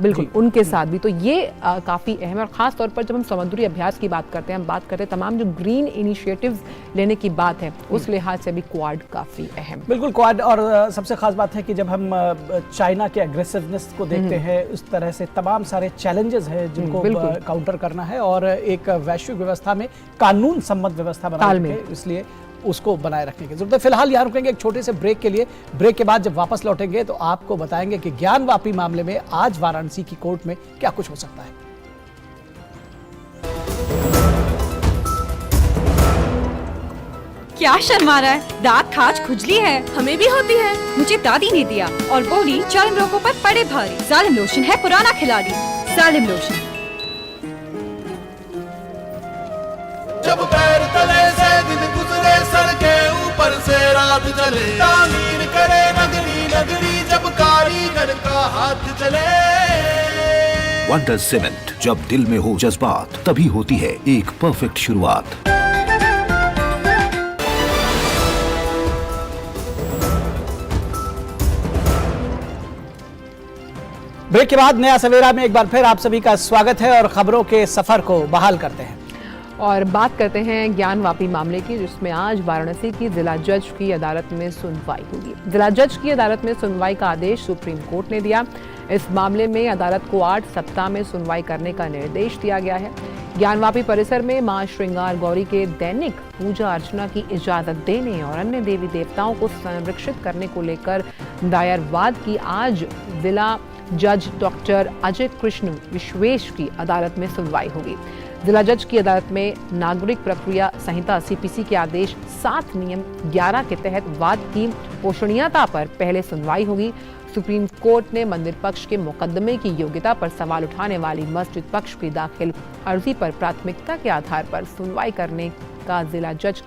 बिल्कुल उनके साथ भी, तो ये काफी अहम है। और खास तौर पर जब हम समुद्री अभ्यास की बात करते हैं, हम बात करते हैं तमाम जो ग्रीन इनिशिएटिव्स लेने की बात है, उस लिहाज से भी क्वाड काफी अहम। बिल्कुल क्वाड, और सबसे खास बात है कि जब हम चाइना के एग्रेसिवनेस को देखते हैं उस तरह से तमाम सारे चैलेंजेस हैं जिनको काउंटर करना है और एक वैश्विक व्यवस्था में कानून सम्मत व्यवस्था बनाने के, इसलिए उसको बनाए रखने की जरूरत है। फिलहाल यहाँ रुकेंगे एक छोटे से ब्रेक के लिए। ब्रेक के बाद जब वापस लौटेंगे तो आपको बताएंगे कि ज्ञानवापी मामले में आज वाराणसी की कोर्ट में क्या कुछ हो सकता है। क्या शर्मा रहा है? दांत खाज खुजली है, हमें भी होती है। मुझे दादी ने दिया और बोली जालिम लोगों पर पड़े भारी। जालिम लोशन है पुराना खिलाड़ी। जालिम लोशन। जब पैर तले से दिन गुजरे, सड़कें ऊपर से रात चले, तामीर करे नगरी नगरी, जब कारीगर का हाथ चले। वंडर सीमेंट, जब दिल में हो जज्बात तभी होती है एक परफेक्ट शुरुआत। ब्रेक के बाद नया सवेरा में एक बार फिर आप सभी का स्वागत है और खबरों के सफर को बहाल करते हैं और बात करते हैं ज्ञानवापी मामले की, जिसमें आज वाराणसी की जिला जज की अदालत में सुनवाई होगी। जिला जज की अदालत में सुनवाई का आदेश सुप्रीम कोर्ट ने दिया। इस मामले में अदालत को 8 सप्ताह में सुनवाई करने का निर्देश दिया गया है। ज्ञानवापी परिसर में मां श्रृंगार गौरी के दैनिक पूजा अर्चना की इजाजत देने और अन्य देवी देवताओं को संरक्षित करने को लेकर दायर वाद की आज जिला जज डॉक्टर अजय कृष्ण विश्वेश की अदालत में सुनवाई होगी। जिला जज की अदालत में नागरिक प्रक्रिया संहिता सीपीसी के आदेश 7 नियम 11 के तहत वाद की पोषणीयता पर पहले सुनवाई होगी। सुप्रीम कोर्ट ने मंदिर पक्ष के मुकदमे की योग्यता पर सवाल उठाने वाली मस्जिद पक्ष की दाखिल अर्जी पर प्राथमिकता के आधार पर सुनवाई करने का जिला जज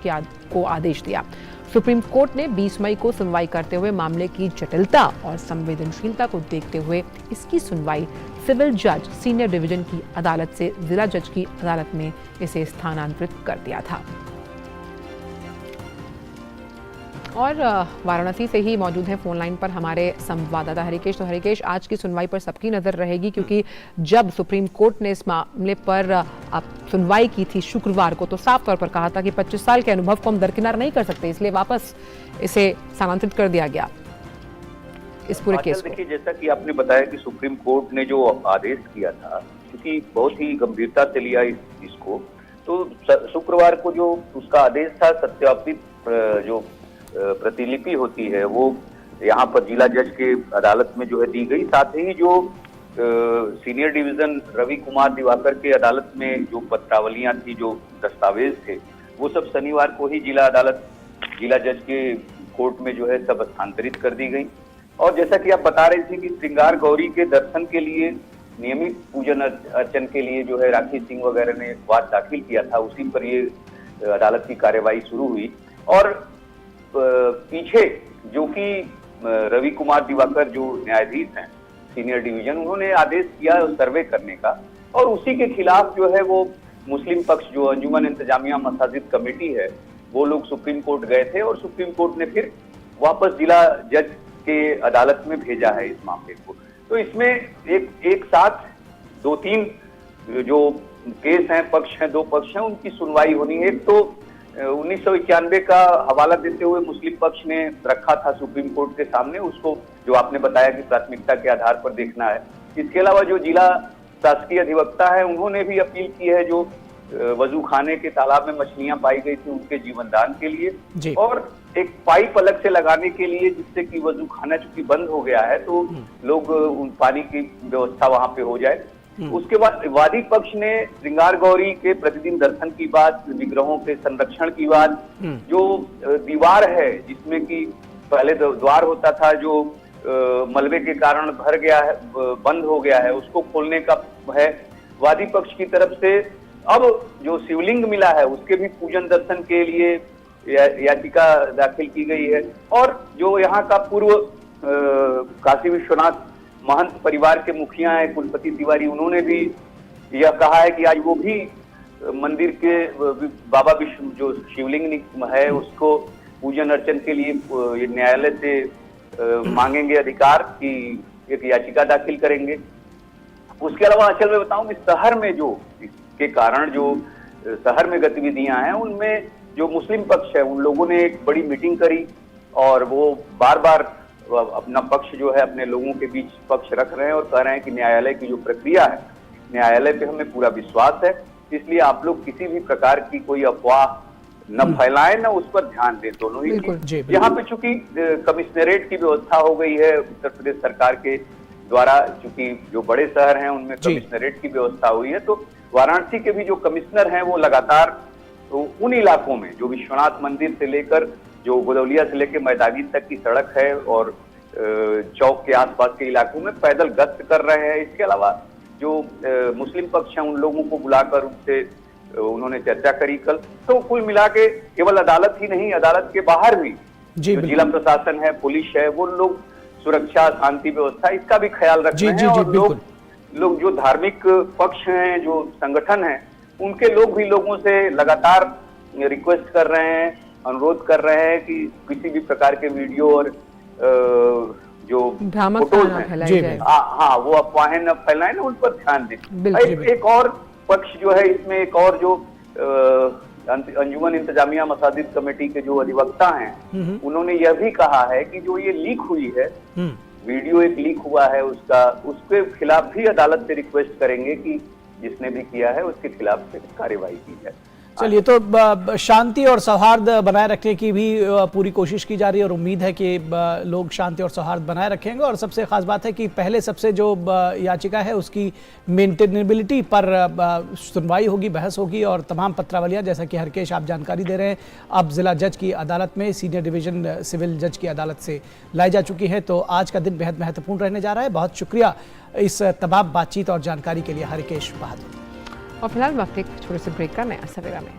को आदेश दिया। सुप्रीम कोर्ट ने 20 मई को सुनवाई करते हुए मामले की जटिलता और संवेदनशीलता को देखते हुए इसकी सुनवाई सिविल जज सीनियर डिवीजन की अदालत से जिला जज की अदालत में इसे स्थानांतरित कर दिया था। और वाराणसी से ही मौजूद हैं फोन लाइन पर हमारे संवाददाता हरिकेश। तो हरिकेश, आज की सुनवाई पर सबकी नजर रहेगी क्योंकि जब सुप्रीम कोर्ट ने इस मामले पर सुनवाई की थी शुक्रवार को, तो साफ तौर पर कहा था कि 25 साल के अनुभव को हम दरकिनार नहीं कर सकते, इसलिए वापस इसे स्थानांतरित कर दिया गया इस पूरे केस को। देखिए, जैसा कि आपने बताया कि सुप्रीम कोर्ट ने जो आदेश किया था, क्योंकि बहुत ही गंभीरता से लिया इसको, तो शुक्रवार को जो उसका आदेश था, सत्यापित जो प्रतिलिपि होती है वो यहाँ पर जिला जज के अदालत में जो है दी गई। साथ ही जो सीनियर डिवीजन रवि कुमार दिवाकर के अदालत में जो पत्रावलियां थी, जो दस्तावेज थे, वो सब शनिवार को ही जिला जज के कोर्ट में जो है सब स्थानांतरित कर दी गई। और जैसा कि आप बता रहे थे कि श्रृंगार गौरी के दर्शन के लिए नियमित पूजन अर्चन के लिए जो है राखी सिंह वगैरह ने वाद दाखिल किया था, उसी पर ये अदालत की कार्यवाही शुरू हुई। और पीछे जो कि रवि कुमार दिवाकर जो न्यायाधीश हैं सीनियर डिवीजन, उन्होंने आदेश किया सर्वे करने का, और उसी के खिलाफ जो है वो मुस्लिम पक्ष जो अंजुमन इंतजामिया मसाजिद कमेटी है, वो लोग सुप्रीम कोर्ट गए थे और सुप्रीम कोर्ट ने फिर वापस जिला जज के अदालत में भेजा है इस मामले को। तो इसमें एक साथ 2-3 जो केस हैं, पक्ष हैं, 2 पक्ष हैं, उनकी सुनवाई होनी है। एक तो 1991 का हवाला देते हुए मुस्लिम पक्ष ने रखा था सुप्रीम कोर्ट के सामने, उसको जो आपने बताया कि प्राथमिकता के आधार पर देखना है। इसके अलावा जो जिला शासकीय अधिवक्ता है, उन्होंने भी अपील की है जो वजू खाने के तालाब में मछलियां पाई गई थी उनके जीवनदान के लिए, और एक पाइप अलग से लगाने के लिए, जिससे कि वजू खाना चूंकि बंद हो गया है तो लोग उन पानी की व्यवस्था वहां पे हो जाए। उसके बाद वादी पक्ष ने श्रृंगार गौरी के प्रतिदिन दर्शन की बात, विग्रहों के संरक्षण की बात, जो दीवार है जिसमें कि पहले द्वार होता था जो मलबे के कारण भर गया है, बंद हो गया है, उसको खोलने का है वादी पक्ष की तरफ से। अब जो शिवलिंग मिला है उसके भी पूजन दर्शन के लिए याचिका दाखिल की गई है। और जो यहाँ का पूर्व काशी विश्वनाथ महंत परिवार के मुखिया है कुलपति तिवारी, उन्होंने भी यह कहा है कि आज वो भी मंदिर के बाबा विश्व जो शिवलिंग है उसको पूजन अर्चन के लिए न्यायालय से मांगेंगे अधिकार की एक याचिका दाखिल करेंगे। उसके अलावा अचल में बताऊं कि शहर में जो इसके कारण जो शहर में गतिविधियां हैं, उनमें जो मुस्लिम पक्ष है उन लोगों ने एक बड़ी मीटिंग करी और वो बार बार अपना पक्ष जो है अपने लोगों के बीच पक्ष रख रहे हैं और कह रहे हैं कि न्यायालय की जो प्रक्रिया है, न्यायालय पे हमें पूरा विश्वास है, इसलिए आप लोग किसी भी प्रकार की कोई अफवाह न फैलाएं, न उस पर ध्यान दें। दोनों ही यहाँ पे चूंकि कमिश्नरेट की व्यवस्था हो गई है उत्तर प्रदेश सरकार के द्वारा, चूंकि जो बड़े शहर हैं उनमें कमिश्नरेट की व्यवस्था हुई है, तो वाराणसी के भी जो कमिश्नर हैं वो लगातार तो उन इलाकों में जो विश्वनाथ मंदिर से लेकर जो गोदौलिया से लेकर मैदानी तक की सड़क है और चौक के आसपास के इलाकों में पैदल गश्त कर रहे हैं। इसके अलावा जो मुस्लिम पक्ष हैं उन लोगों को बुलाकर उनसे उन्होंने चर्चा करी कल। तो कुल मिला के केवल अदालत ही नहीं, अदालत के बाहर भी जो जिला प्रशासन है, पुलिस है, वो लोग सुरक्षा शांति व्यवस्था इसका भी ख्याल रख रहे हैं। और लोग जो धार्मिक पक्ष हैं, जो संगठन है, उनके लोग भी लोगों से लगातार रिक्वेस्ट कर रहे हैं, अनुरोध कर रहे हैं कि किसी भी प्रकार के वीडियो और जो फोटोज हैं, हाँ वो अफवाहें न फैलाएं, न उन पर ध्यान दें। एक और पक्ष जो है इसमें, एक और जो अंजुमन इंतजामिया मसाजिद कमेटी के जो अधिवक्ता हैं, उन्होंने यह भी कहा है कि जो ये लीक हुई है वीडियो एक लीक हुआ है उसका, उसके खिलाफ भी अदालत से रिक्वेस्ट करेंगे कि जिसने भी किया है उसके खिलाफ से कार्रवाई की जाए। चलिए, तो शांति और सौहार्द बनाए रखने की भी पूरी कोशिश की जा रही है और उम्मीद है कि लोग शांति और सौहार्द बनाए रखेंगे। और सबसे खास बात है कि पहले सबसे जो याचिका है उसकी मेंटेनेबिलिटी पर सुनवाई होगी, बहस होगी और तमाम पत्रावलियां, जैसा कि हरकेश आप जानकारी दे रहे हैं, अब जिला जज की अदालत में, सीनियर डिवीजन सिविल जज की अदालत से लाई जा चुकी है। तो आज का दिन बेहद महत्वपूर्ण रहने जा रहा है। बहुत शुक्रिया इस तमाम बातचीत और जानकारी के लिए हरकेश बहादुर। और फिलहाल वक्त एक छोटे से ब्रेक का, नया सवेरा में।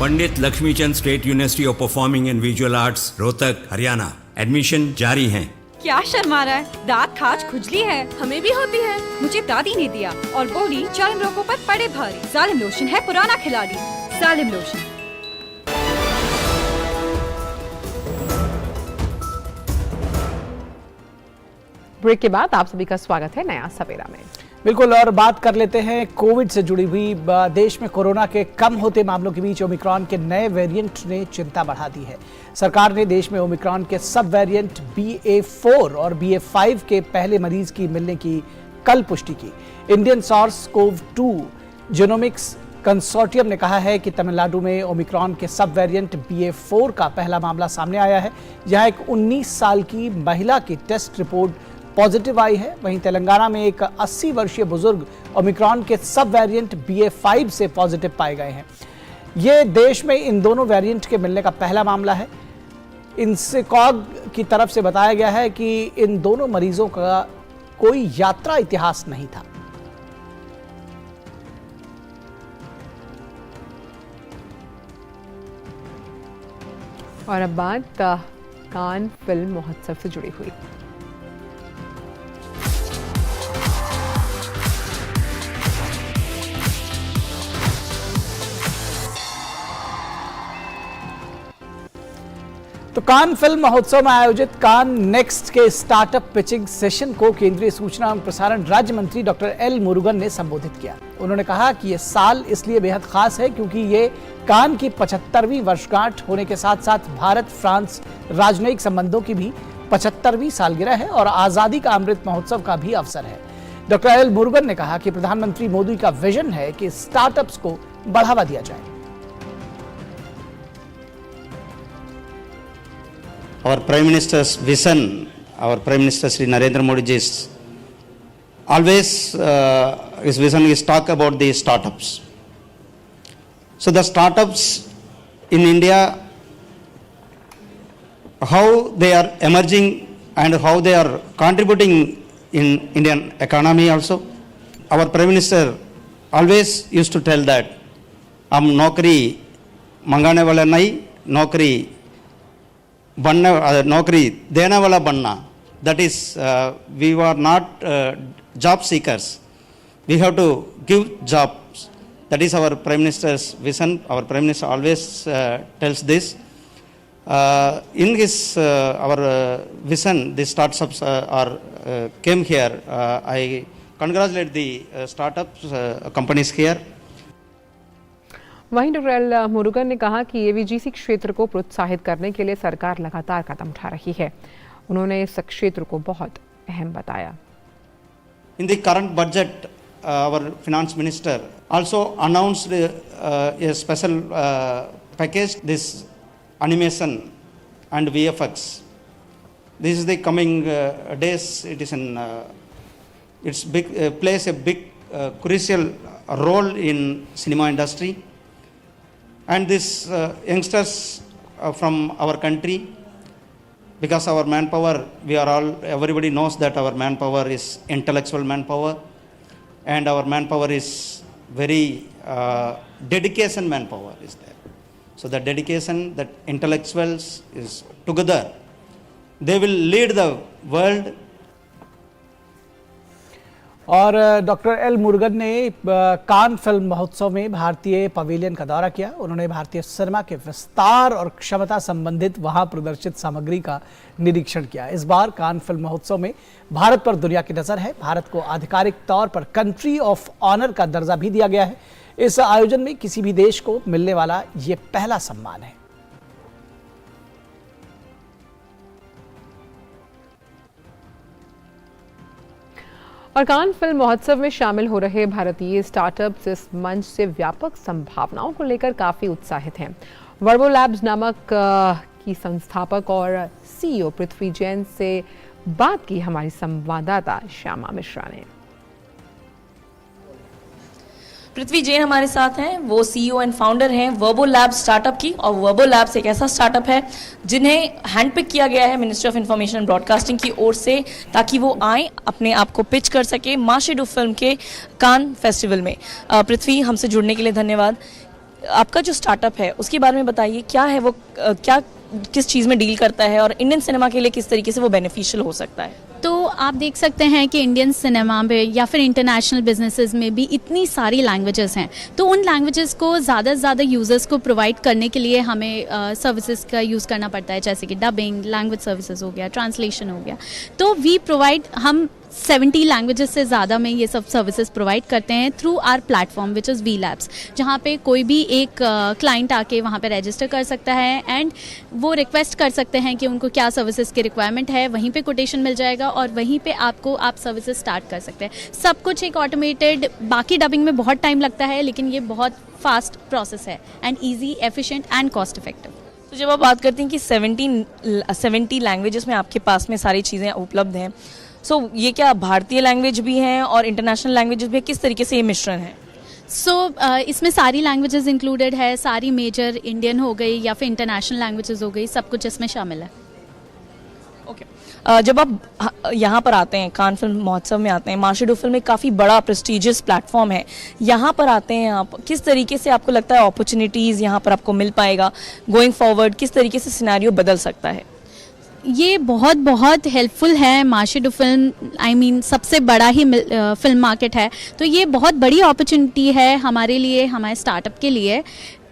Pandit Lakshmichand state university of performing and visual arts, Rohtak, Haryana. Admission जारी हैं। क्या शर्मा रहा है? दांत खाज खुजली है, हमें भी होती है। मुझे दादी ने दिया और बोली चर्म रोगों पर पड़े भारी। जालिम लोशन है पुराना खिलाड़ी, जालिम लोशन। ब्रेक के बाद आप सभी का स्वागत है नया सवेरा में। बिल्कुल, और बात कर लेते हैं कोविड से जुड़ी हुई। देश में कोरोना के कम होते मामलों के बीच ओमिक्रॉन के नए वेरिएंट ने चिंता बढ़ा दी है। सरकार ने देश में ओमिक्रॉन के सब वेरिएंट BA.4 और BA.5 के पहले मरीज की मिलने की कल पुष्टि की। इंडियन SARS-CoV-2 जीनोमिक्स कंसोर्टियम ने कहा है कि तमिलनाडु में ओमिक्रॉन के सब वेरिएंट BA.4 का पहला मामला सामने आया है, जहां एक 19 साल की महिला की टेस्ट रिपोर्ट पॉजिटिव आई है। वहीं तेलंगाना में एक 80 वर्षीय बुजुर्ग ओमिक्रॉन के सब वेरिएंट BA.5 से पॉजिटिव पाए गए हैं। ये देश में इन दोनों वेरिएंट के मिलने का पहला मामला है। इंसेकॉग की तरफ से बताया गया है कि इन दोनों मरीजों का कोई यात्रा इतिहास नहीं था। और अब बात कान फिल्म महोत्सव से जुड़ी हुई। तो कान फिल्म महोत्सव में आयोजित कान नेक्स्ट के स्टार्टअप पिचिंग सेशन को केंद्रीय सूचना एवं प्रसारण राज्य मंत्री डॉक्टर एल मुरुगन ने संबोधित किया। उन्होंने कहा कि ये साल इसलिए बेहद खास है क्योंकि ये कान की 75वीं वर्षगांठ होने के साथ साथ भारत फ्रांस राजनयिक संबंधों की भी 75वीं सालगिरह है और आजादी का अमृत महोत्सव का भी अवसर है। डॉक्टर एल मुरुगन ने कहा कि प्रधानमंत्री मोदी का विजन है कि स्टार्टअप्स को बढ़ावा दिया जाए। Our Prime Minister's vision, our Prime Minister Shri Narendra Modi ji's always his vision is talk about the startups. So the startups in India, how they are emerging and how they are contributing in Indian economy also. Our Prime Minister always used to tell that हम नौकरी मंगाने वाला नहीं, नौकरी नौकरी देने वाला बनना. That is, we are not job seekers. We have to give jobs. That is our Prime Minister's vision. Our Prime Minister always tells this. In his our vision, the startups came here. I congratulate the startups companies here. वहीं डॉक्टर एल मुरुगन ने कहा कि एवीजीसी क्षेत्र को प्रोत्साहित करने के लिए सरकार लगातार कदम उठा रही है। उन्होंने इस क्षेत्र को बहुत अहम बताया। In the current budget, our finance minister also announced a special package, this animation and VFX. This is the coming days. It is it's big plays a big crucial role in cinema industry. And these youngsters from our country, because our manpower, everybody knows that our manpower is intellectual manpower, and our manpower is very dedication manpower is there. So the dedication, that intellectuals is together, they will lead the world. और डॉक्टर एल मुरुगन ने कान फिल्म महोत्सव में भारतीय पवेलियन का दौरा किया। उन्होंने भारतीय सिनेमा के विस्तार और क्षमता संबंधित वहां प्रदर्शित सामग्री का निरीक्षण किया। इस बार कान फिल्म महोत्सव में भारत पर दुनिया की नजर है। भारत को आधिकारिक तौर पर कंट्री ऑफ ऑनर का दर्जा भी दिया गया है। इस आयोजन में किसी भी देश को मिलने वाला ये पहला सम्मान है। और कान फिल्म महोत्सव में शामिल हो रहे भारतीय स्टार्टअप्स इस मंच से व्यापक संभावनाओं को लेकर काफी उत्साहित हैं। वर्बो लैब्स नामक की संस्थापक और सीईओ पृथ्वी जैन से बात की हमारी संवाददाता श्यामा मिश्रा ने। पृथ्वी जैन हमारे साथ हैं, वो सीईओ एंड फाउंडर हैं वर्बो लैब्स स्टार्टअप की। और वर्बो लैब्स एक ऐसा स्टार्टअप है जिन्हें हैंडपिक किया गया है ministry of information and broadcasting की ओर से, ताकि वो आए अपने आप को पिच कर सके माशेडो फिल्म के कान फेस्टिवल में। पृथ्वी, हमसे जुड़ने के लिए धन्यवाद। आपका जो स्टार्टअप है उसके बारे में बताइए, क्या है वो, क्या किस चीज़ में डील करता है और इंडियन सिनेमा के लिए किस तरीके से वो बेनिफिशियल हो सकता है? तो आप देख सकते हैं कि इंडियन सिनेमा में या फिर इंटरनेशनल बिजनेसेस में भी इतनी सारी लैंग्वेजेस हैं, तो उन लैंग्वेजेस को ज़्यादा से ज़्यादा यूज़र्स को प्रोवाइड करने के लिए हमें सर्विसेज का यूज़ करना पड़ता है, जैसे कि डबिंग, लैंग्वेज सर्विसेज हो गया, ट्रांसलेशन हो गया। तो हम 70 लैंग्वेजेस से ज़्यादा में ये सब सर्विसेज प्रोवाइड करते हैं through our platform which is V Labs, जहाँ पे कोई भी एक क्लाइंट आके वहाँ पे रजिस्टर कर सकता है एंड वो रिक्वेस्ट कर सकते हैं कि उनको क्या सर्विसेज की रिक्वायरमेंट है, वहीं पे कोटेशन मिल जाएगा और वहीं पे आप सर्विसेज स्टार्ट कर सकते हैं। सब कुछ एक ऑटोमेटेड, बाकी डबिंग में बहुत टाइम लगता है लेकिन ये बहुत फास्ट प्रोसेस है and easy, efficient and cost effective. तो जब आप बात करती हैं कि 70 लैंग्वेजेस में आपके पास में सारी चीज़ें उपलब्ध हैं, सो ये क्या भारतीय लैंग्वेज भी हैं और इंटरनेशनल लैंग्वेजेस भी, किस तरीके से ये मिश्रण है? इसमें सारी लैंग्वेजेस इंक्लूडेड है, सारी मेजर इंडियन हो गई या फिर इंटरनेशनल लैंग्वेजेस हो गई, सब कुछ इसमें शामिल है। जब आप यहाँ पर आते हैं, कान फिल्म महोत्सव में आते हैं, माशेडो फिल्म एक काफ़ी बड़ा प्रेस्टिजियस प्लेटफॉर्म है, यहाँ पर आते हैं आप, किस तरीके से आपको लगता है अपॉर्चुनिटीज़ यहाँ पर आपको मिल पाएगा गोइंग फॉरवर्ड, किस तरीके से सिनेरियो बदल सकता है? ये बहुत हेल्पफुल है। माशेडो फिल्म सबसे बड़ा ही फिल्म मार्केट है, तो ये बहुत बड़ी अपॉर्चुनिटी है हमारे लिए, हमारे स्टार्टअप के लिए।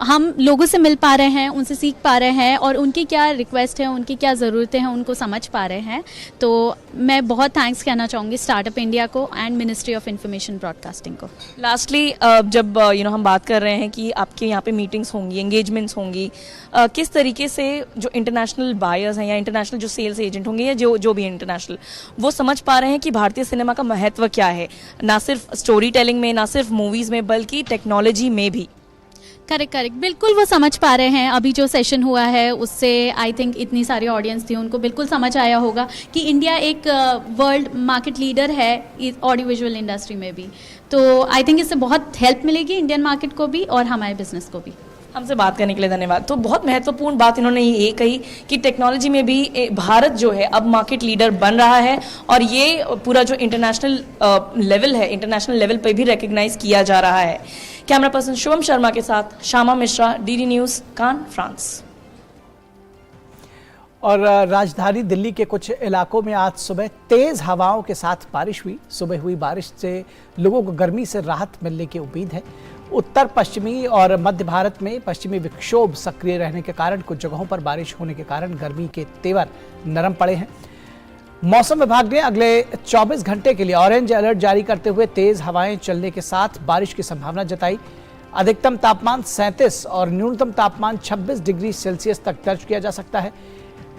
हम लोगों से मिल पा रहे हैं, उनसे सीख पा रहे हैं और उनकी क्या रिक्वेस्ट है, उनकी क्या ज़रूरतें हैं, उनको समझ पा रहे हैं। तो मैं बहुत थैंक्स कहना चाहूँगी स्टार्टअप इंडिया को and ministry of information broadcasting को। लास्टली, जब हम बात कर रहे हैं कि आपके यहाँ पे मीटिंग्स होंगी, एंगेजमेंट्स होंगी, किस तरीके से जो इंटरनेशनल बायर्स हैं या इंटरनेशनल जो सेल्स एजेंट होंगे या जो भी इंटरनेशनल, वो समझ पा रहे हैं कि भारतीय सिनेमा का महत्व क्या है, ना सिर्फ स्टोरी टेलिंग में, ना सिर्फ मूवीज़ में, बल्कि टेक्नोलॉजी में भी? करेक्ट, बिल्कुल वो समझ पा रहे हैं। अभी जो सेशन हुआ है उससे आई थिंक इतनी सारी ऑडियंस थी, उनको बिल्कुल समझ आया होगा कि इंडिया एक वर्ल्ड मार्केट लीडर है ऑडियो विजुअल इंडस्ट्री में भी। तो आई थिंक इससे बहुत हेल्प मिलेगी इंडियन मार्केट को भी और हमारे बिजनेस को भी। हमसे बात करने के लिए धन्यवाद। तो बहुत महत्वपूर्ण बात इन्होंने ये कही कि टेक्नोलॉजी में भी भारत जो है अब मार्केट लीडर बन रहा है और ये पूरा जो इंटरनेशनल लेवल है, इंटरनेशनल लेवल पर भी रिकग्नाइज किया जा रहा है। कैमरा पर्सन शुभम शर्मा के साथ श्यामा मिश्रा, डीडी न्यूज़, कान, फ्रांस। और राजधानी दिल्ली के कुछ इलाकों में आज सुबह तेज हवाओं के साथ बारिश हुई। सुबह हुई बारिश से लोगों को गर्मी से राहत मिलने की उम्मीद है। उत्तर पश्चिमी और मध्य भारत में पश्चिमी विक्षोभ सक्रिय रहने के कारण कुछ जगहों पर बारिश होने के कारण गर्मी के तेवर नरम पड़े हैं। मौसम विभाग ने अगले 24 घंटे के लिए ऑरेंज अलर्ट जारी करते हुए तेज हवाएं चलने के साथ बारिश की संभावना जताई। अधिकतम तापमान 37 और न्यूनतम तापमान 26 डिग्री सेल्सियस तक दर्ज किया जा सकता है।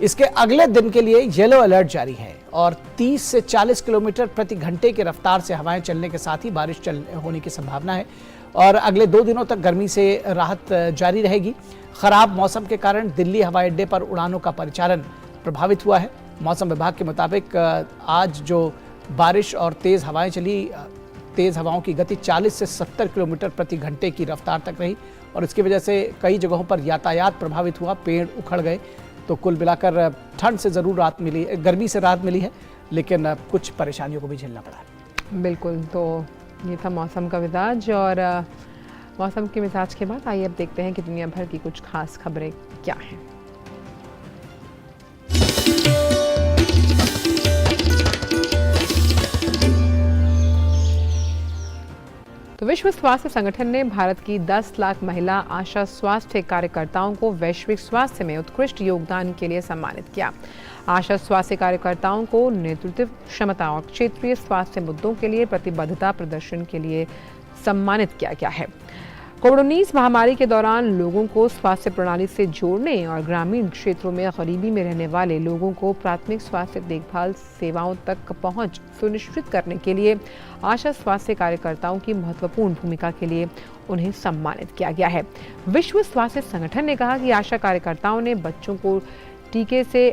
इसके अगले दिन के लिए येलो अलर्ट जारी है और 30 से 40 किलोमीटर प्रति घंटे की रफ्तार से हवाएं चलने के साथ ही बारिश होने की संभावना है और अगले 2 दिनों तक गर्मी से राहत जारी रहेगी। खराब मौसम के कारण दिल्ली हवाई अड्डे पर उड़ानों का परिचालन प्रभावित हुआ है। मौसम विभाग के मुताबिक आज जो बारिश और तेज हवाएं चली, तेज हवाओं की गति 40 से 70 किलोमीटर प्रति घंटे की रफ्तार तक रही और इसकी वजह से कई जगहों पर यातायात प्रभावित हुआ, पेड़ उखड़ गए। तो कुल मिलाकर ठंड से ज़रूर राहत मिली, गर्मी से राहत मिली है, लेकिन कुछ परेशानियों को भी झेलना पड़ा है। बिल्कुल, तो ये था मौसम का मिजाज और मौसम के मिजाज के बाद आइए अब देखते हैं कि दुनिया भर की कुछ खास खबरें क्या हैं। तो विश्व स्वास्थ्य संगठन ने भारत की 10 लाख महिला आशा स्वास्थ्य कार्यकर्ताओं को वैश्विक स्वास्थ्य में उत्कृष्ट योगदान के लिए सम्मानित किया। आशा स्वास्थ्य कार्यकर्ताओं को नेतृत्व क्षमता और क्षेत्रीय स्वास्थ्य मुद्दों के लिए प्रतिबद्धता प्रदर्शन के लिए सम्मानित किया गया है। कोविड-19 महामारी के दौरान लोगों को स्वास्थ्य प्रणाली से जोड़ने और ग्रामीण क्षेत्रों में गरीबी में रहने वाले लोगों को प्राथमिक स्वास्थ्य देखभाल सेवाओं तक पहुंच सुनिश्चित करने के लिए आशा स्वास्थ्य कार्यकर्ताओं की महत्वपूर्ण भूमिका के लिए उन्हें सम्मानित किया गया है। विश्व स्वास्थ्य संगठन ने कहा कि आशा कार्यकर्ताओं ने बच्चों को टीके से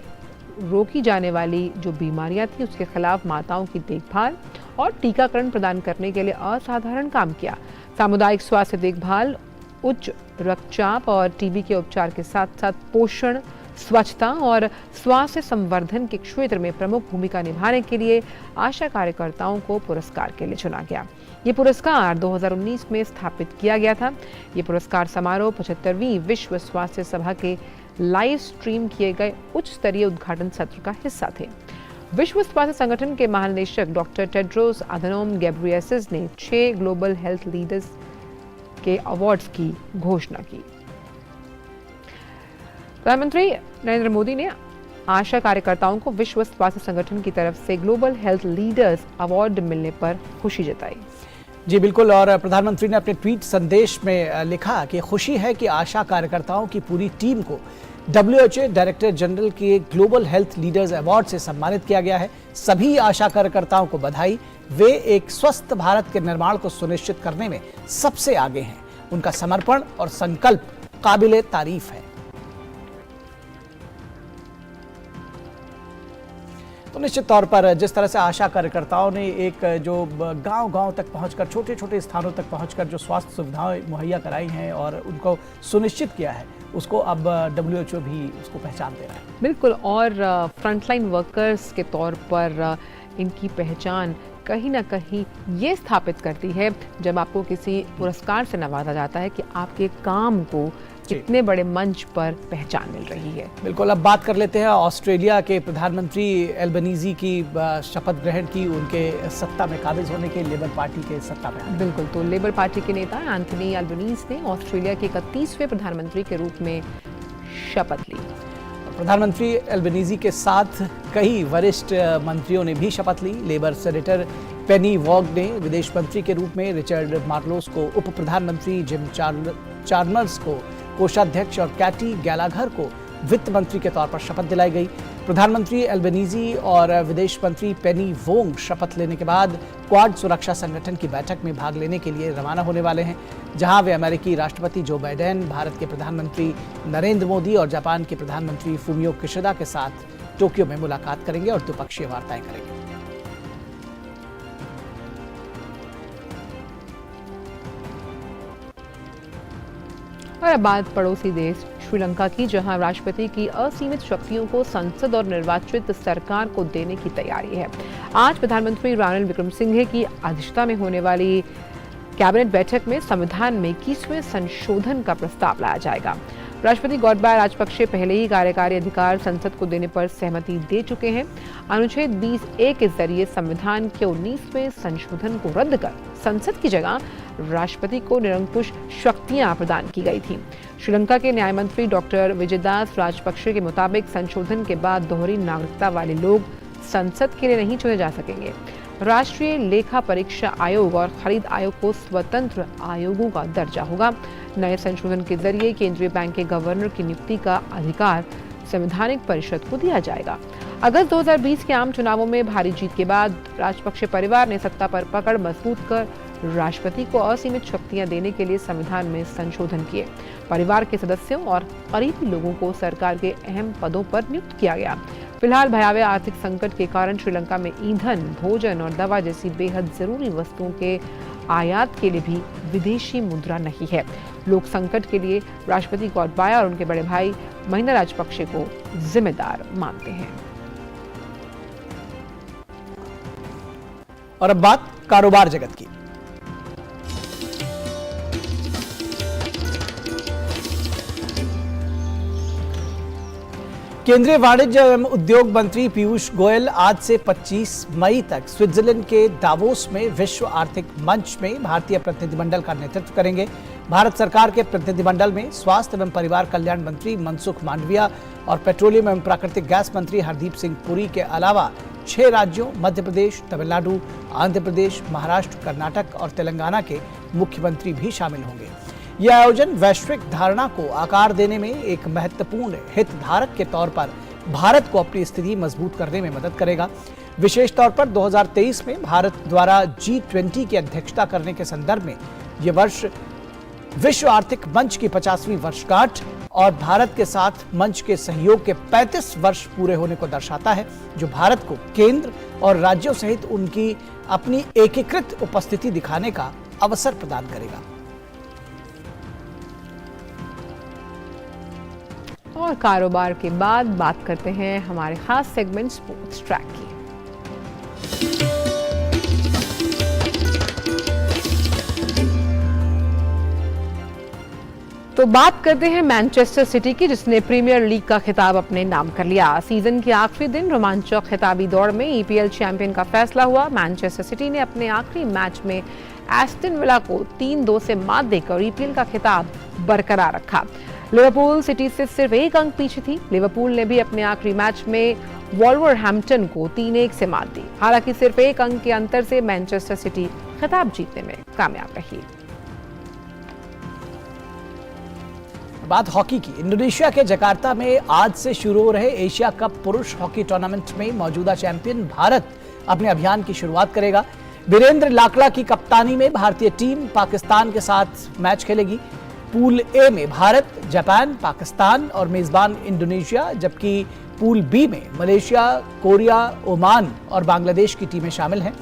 रोकी जाने वाली जो बीमारियां थी उसके खिलाफ माताओं की देखभाल और टीकाकरण प्रदान करने के लिए असाधारण काम किया। सामुदायिक स्वास्थ्य देखभाल, उच्च रक्तचाप और टीबी के उपचार के साथ साथ पोषण, स्वच्छता और स्वास्थ्य संवर्धन के क्षेत्र में प्रमुख भूमिका निभाने के लिए आशा कार्यकर्ताओं को पुरस्कार के लिए चुना गया। ये पुरस्कार 2019 में स्थापित किया गया था। ये पुरस्कार समारोह 75वीं विश्व स्वास्थ्य सभा के लाइव स्ट्रीम किए गए उच्च स्तरीय उद्घाटन सत्र का हिस्सा थे। विश्व स्वास्थ्य संगठन के महानिदेशक डॉक्टर टेड्रोस अधानोम घेब्रेयेसस ने 6 ग्लोबल हेल्थ लीडर्स के अवार्ड्स की घोषणा की। प्रधानमंत्री नरेंद्र मोदी ने आशा कार्यकर्ताओं को विश्व स्वास्थ्य संगठन की तरफ से ग्लोबल हेल्थ लीडर्स अवार्ड मिलने पर खुशी जताई। जी बिल्कुल, और प्रधानमंत्री ने अपने ट्वीट संदेश में लिखा कि खुशी है कि आशा कार्यकर्ताओं की पूरी टीम को WHO डायरेक्टर जनरल के ग्लोबल हेल्थ लीडर्स अवार्ड से सम्मानित किया गया है। सभी आशा कार्यकर्ताओं को बधाई। वे एक स्वस्थ भारत के निर्माण को सुनिश्चित करने में सबसे आगे हैं। उनका समर्पण और संकल्प काबिले तारीफ है। तो निश्चित तौर पर जिस तरह से आशा कार्यकर्ताओं ने एक जो गांव-गांव तक पहुंचकर, छोटे-छोटे स्थानों तक पहुंचकर जो स्वास्थ्य सुविधाएं मुहैया कराई हैं और उनको सुनिश्चित किया है, उसको अब WHO भी उसको पहचान दे रहा है। बिल्कुल, और फ्रंटलाइन वर्कर्स के तौर पर इनकी पहचान कहीं ना कहीं ये स्थापित करती है जब आपको किसी पुरस्कार से नवाजा जाता है कि आपके काम को इतने बड़े मंच पर पहचान मिल रही है। बिल्कुल, अब बात कर लेते हैं ऑस्ट्रेलिया के प्रधानमंत्री एल्बनीजी की शपथ ग्रहण की, उनके सत्ता में काबिज होने के, लेबर पार्टी के सत्ता में। बिल्कुल, तो लेबर पार्टी के नेता एंथनी एल्बनीज ने ऑस्ट्रेलिया के 31वें प्रधानमंत्री के रूप में शपथ ली। प्रधानमंत्री एल्बनीजी के साथ कई वरिष्ठ मंत्रियों ने भी शपथ ली। लेबर सेनेटर पेनी वॉग ने विदेश मंत्री के रूप में, रिचर्ड मार्लोस को उप प्रधानमंत्री, जिम चार्मर्स को कोषाध्यक्ष और कैटी गैलाघर को वित्त मंत्री के तौर पर शपथ दिलाई गई। प्रधानमंत्री एल्बनीजी और विदेश मंत्री पेनी वोंग शपथ लेने के बाद क्वाड सुरक्षा संगठन की बैठक में भाग लेने के लिए रवाना होने वाले हैं, जहां वे अमेरिकी राष्ट्रपति जो बाइडेन, भारत के प्रधानमंत्री नरेंद्र मोदी और जापान के प्रधानमंत्री फूमियो किशिदा के साथ टोक्यो में मुलाकात करेंगे और द्विपक्षीय वार्ताएं करेंगे। और अब बात पड़ोसी देश श्रीलंका की, जहां राष्ट्रपति की असीमित शक्तियों को संसद और निर्वाचित सरकार को देने की तैयारी है। आज प्रधानमंत्री रानिल विक्रमसिंघे की अध्यक्षता में होने वाली कैबिनेट बैठक में संविधान में 21वें संशोधन का प्रस्ताव लाया जाएगा। राष्ट्रपति गोटबाया राजपक्षे पहले ही कार्यकारी अधिकार संसद को देने पर सहमति दे चुके हैं। अनुच्छेद 20A के जरिए संविधान के 19वें संशोधन को रद्द कर संसद की जगह राष्ट्रपति को निरंकुश शक्तियां प्रदान की गई थी। श्रीलंका के न्याय मंत्री डॉक्टर विजयदास राजपक्षे के मुताबिक संशोधन के बाद दोहरी नागरिकता वाले लोग संसद के लिए नहीं चुने जा सकेंगे। राष्ट्रीय लेखा परीक्षा आयोग और खरीद आयोग को स्वतंत्र आयोगों का दर्जा होगा। नए संशोधन के जरिए केंद्रीय बैंक के गवर्नर की नियुक्ति का अधिकार संवैधानिक परिषद को दिया जाएगा। अगस्त 2020 के आम चुनावों में भारी जीत के बाद राजपक्षे परिवार ने सत्ता पर पकड़ मजबूत कर राष्ट्रपति को असीमित शक्तियां देने के लिए संविधान में संशोधन किए। परिवार के सदस्यों और करीबी लोगों को सरकार के अहम पदों पर नियुक्त किया गया। फिलहाल भयावह आर्थिक संकट के कारण श्रीलंका में ईंधन, भोजन और दवा जैसी बेहद जरूरी वस्तुओं के आयात के लिए भी विदेशी मुद्रा नहीं है। लोग संकट के लिए राष्ट्रपति गोटबाया और उनके बड़े भाई महिंदा राजपक्षे को जिम्मेदार मानते हैं। और अब बात कारोबार जगत की। केंद्रीय वाणिज्य एवं उद्योग मंत्री पीयूष गोयल आज से 25 मई तक स्विट्जरलैंड के दावोस में विश्व आर्थिक मंच में भारतीय प्रतिनिधिमंडल का नेतृत्व करेंगे। भारत सरकार के प्रतिनिधिमंडल में स्वास्थ्य एवं परिवार कल्याण मंत्री मनसुख मांडविया और पेट्रोलियम एवं प्राकृतिक गैस मंत्री हरदीप सिंह पुरी के अलावा 6 राज्यों मध्य प्रदेश, तमिलनाडु, आंध्र प्रदेश, महाराष्ट्र, कर्नाटक और तेलंगाना के मुख्यमंत्री भी शामिल होंगे। यह आयोजन वैश्विक धारणा को आकार देने में एक महत्वपूर्ण हितधारक के तौर पर भारत को अपनी स्थिति मजबूत करने में मदद करेगा। विशेष तौर पर 2023 में भारत द्वारा G20 की अध्यक्षता करने के संदर्भ में यह वर्ष विश्व आर्थिक मंच की 50वीं वर्षगांठ और भारत के साथ मंच के सहयोग के 35 वर्ष पूरे होने को दर्शाता है, जो भारत को केंद्र और राज्यों सहित उनकी अपनी एकीकृत उपस्थिति दिखाने का अवसर प्रदान करेगा। और कारोबार के बाद बात करते हैं हमारे खास सेगमेंट स्पोर्ट्स ट्रैक की। तो बात करते हैं मैनचेस्टर सिटी की, जिसने प्रीमियर लीग का खिताब अपने नाम कर लिया। सीजन के आखिरी दिन रोमांचक खिताबी दौड़ में EPL चैंपियन का फैसला हुआ। मैनचेस्टर सिटी ने अपने आखिरी मैच में एस्टन विला को 3-2 से मात देकर EPL का खिताब बरकरार रखा। लिवरपूल सिटी से सिर्फ 1 अंक पीछे थी। लिवरपूल ने भी अपने आखिरी मैच में वॉल्वरहैम्पटन को 3-1 से मात दी। हालांकि सिर्फ 1 अंक के अंतर से मैनचेस्टर सिटी खिताब जीतने में कामयाब रही। बात हॉकी की। इंडोनेशिया के जकार्ता में आज से शुरू हो रहे एशिया कप पुरुष हॉकी टूर्नामेंट में मौजूदा चैंपियन भारत अपने अभियान की शुरुआत करेगा। वीरेंद्र लाकड़ा की कप्तानी में भारतीय टीम पाकिस्तान के साथ मैच खेलेगी। पूल ए में भारत, जापान, पाकिस्तान और मेजबान इंडोनेशिया, जबकि पूल बी में मलेशिया, कोरिया, ओमान और बांग्लादेश की टीमें शामिल हैं।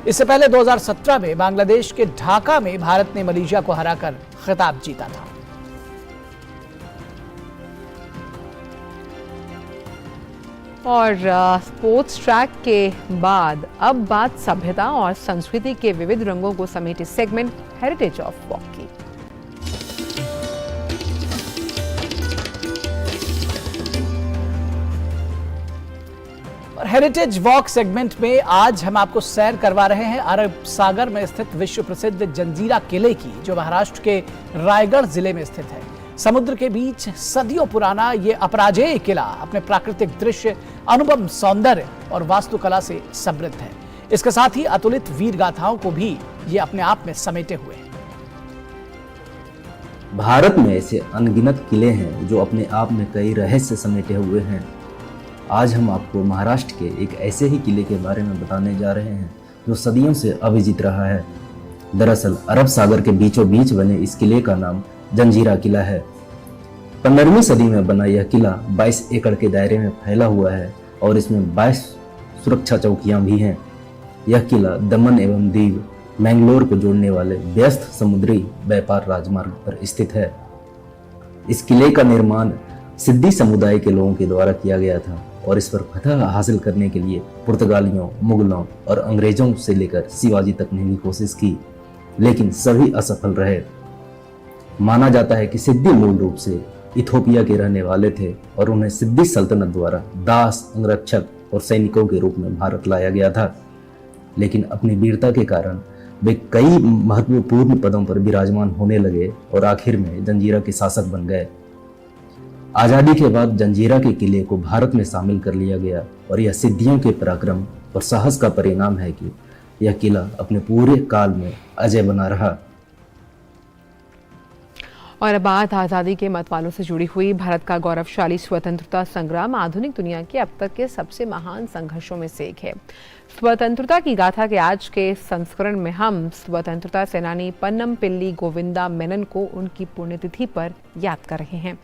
इससे पहले 2017 में बांग्लादेश के ढाका में भारत ने मलेशिया को हराकर खिताब जीता था। और स्पोर्ट्स ट्रैक के बाद अब बात सभ्यता और संस्कृति के विविध रंगों को समेटे सेगमेंट हेरिटेज ऑफ वॉक की। और हेरिटेज वॉक सेगमेंट में आज हम आपको सैर करवा रहे हैं अरब सागर में स्थित विश्व प्रसिद्ध जंजीरा किले की, जो महाराष्ट्र के रायगढ़ जिले में स्थित है। समुद्र के बीच सदियों पुराना ये अपराजेय किला अपने प्राकृतिक दृश्य, अनुपम सौंदर्य और वास्तुकला से समृद्ध है। इसके साथ ही अतुलित वीर गाथाओं को भी ये अपने आप में समेटे हुए हैं। भारत में ऐसे अनगिनत किले हैं जो अपने आप में कई रहस्य समेटे हुए हैं। आज हम आपको महाराष्ट्र के एक ऐसे ही किले के बारे में बताने जा रहे हैं जो सदियों से अविजित रहा है। दरअसल अरब सागर के बीचों बीच बने इस किले का नाम जंजीरा किला है। 15वीं सदी में बना यह किला 22 एकड़ के दायरे में फैला हुआ है और इसमें 22 सुरक्षा चौकियां भी हैं। यह किला दमन एवं दीव, मैंगलोर को जोड़ने वाले व्यस्त समुद्री व्यापार राजमार्ग पर स्थित है। इस किले का निर्माण सिद्दी समुदाय के लोगों के द्वारा किया गया था और इस पर फतह हासिल करने के लिए पुर्तगालियों, मुगलों और अंग्रेजों से लेकर शिवाजी तक ने भी कोशिश की, लेकिन सभी असफल रहे। माना जाता है कि सिद्दी मूल रूप से इथोपिया के रहने वाले थे और उन्हें सिद्दी सल्तनत द्वारा दास, अंगरक्षक और सैनिकों के रूप में भारत लाया गया था, लेकिन अपनी वीरता के कारण वे कई महत्वपूर्ण पदों पर विराजमान होने लगे और आखिर में जंजीरा के शासक बन गए। आजादी के बाद जंजीरा के किले को भारत में शामिल कर लिया गया और यह सिद्धियों के पराक्रम और साहस का परिणाम है कि यह किला अपने पूरे काल में अजय बना रहा। और अब बात आज़ादी के मतवालों से जुड़ी हुई। भारत का गौरवशाली स्वतंत्रता संग्राम आधुनिक दुनिया के अब तक के सबसे महान संघर्षों में से एक है। स्वतंत्रता की गाथा के आज के संस्करण में हम स्वतंत्रता सेनानी पन्नमपिल्ली गोविंदा मेनन को उनकी पुण्यतिथि पर याद कर रहे हैं।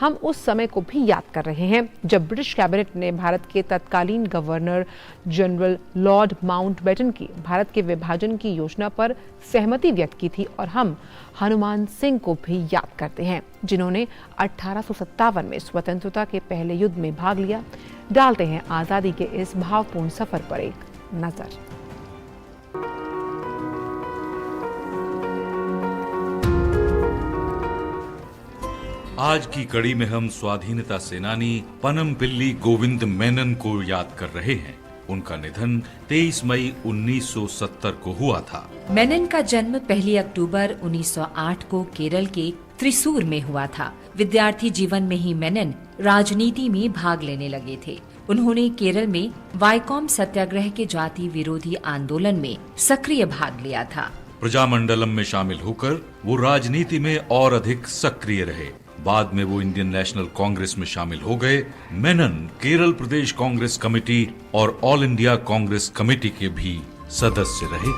हम उस समय को भी याद कर रहे हैं जब ब्रिटिश कैबिनेट ने भारत के तत्कालीन गवर्नर जनरल लॉर्ड माउंटबेटन की भारत के विभाजन की योजना पर सहमति व्यक्त की थी। और हम हनुमान सिंह को भी याद करते हैं, जिन्होंने 1857 में स्वतंत्रता के पहले युद्ध में भाग लिया। डालते हैं आज़ादी के इस भावपूर्ण सफर पर एक नजर। आज की कड़ी में हम स्वाधीनता सेनानी पनमपिल्ली गोविंद मेनन को याद कर रहे हैं। उनका निधन 23 मई 1970 को हुआ था। मेनन का जन्म 1 अक्टूबर 1908 को केरल के त्रिशूर में हुआ था। विद्यार्थी जीवन में ही मेनन राजनीति में भाग लेने लगे थे। उन्होंने केरल में वाइकोम सत्याग्रह के जाति विरोधी आंदोलन में सक्रिय भाग लिया था। प्रजामंडलम में शामिल होकर वो राजनीति में और अधिक सक्रिय रहे। बाद में वो इंडियन नेशनल कांग्रेस में शामिल हो गए। मेनन केरल प्रदेश कांग्रेस कमेटी और ऑल इंडिया कांग्रेस कमेटी के भी सदस्य रहे।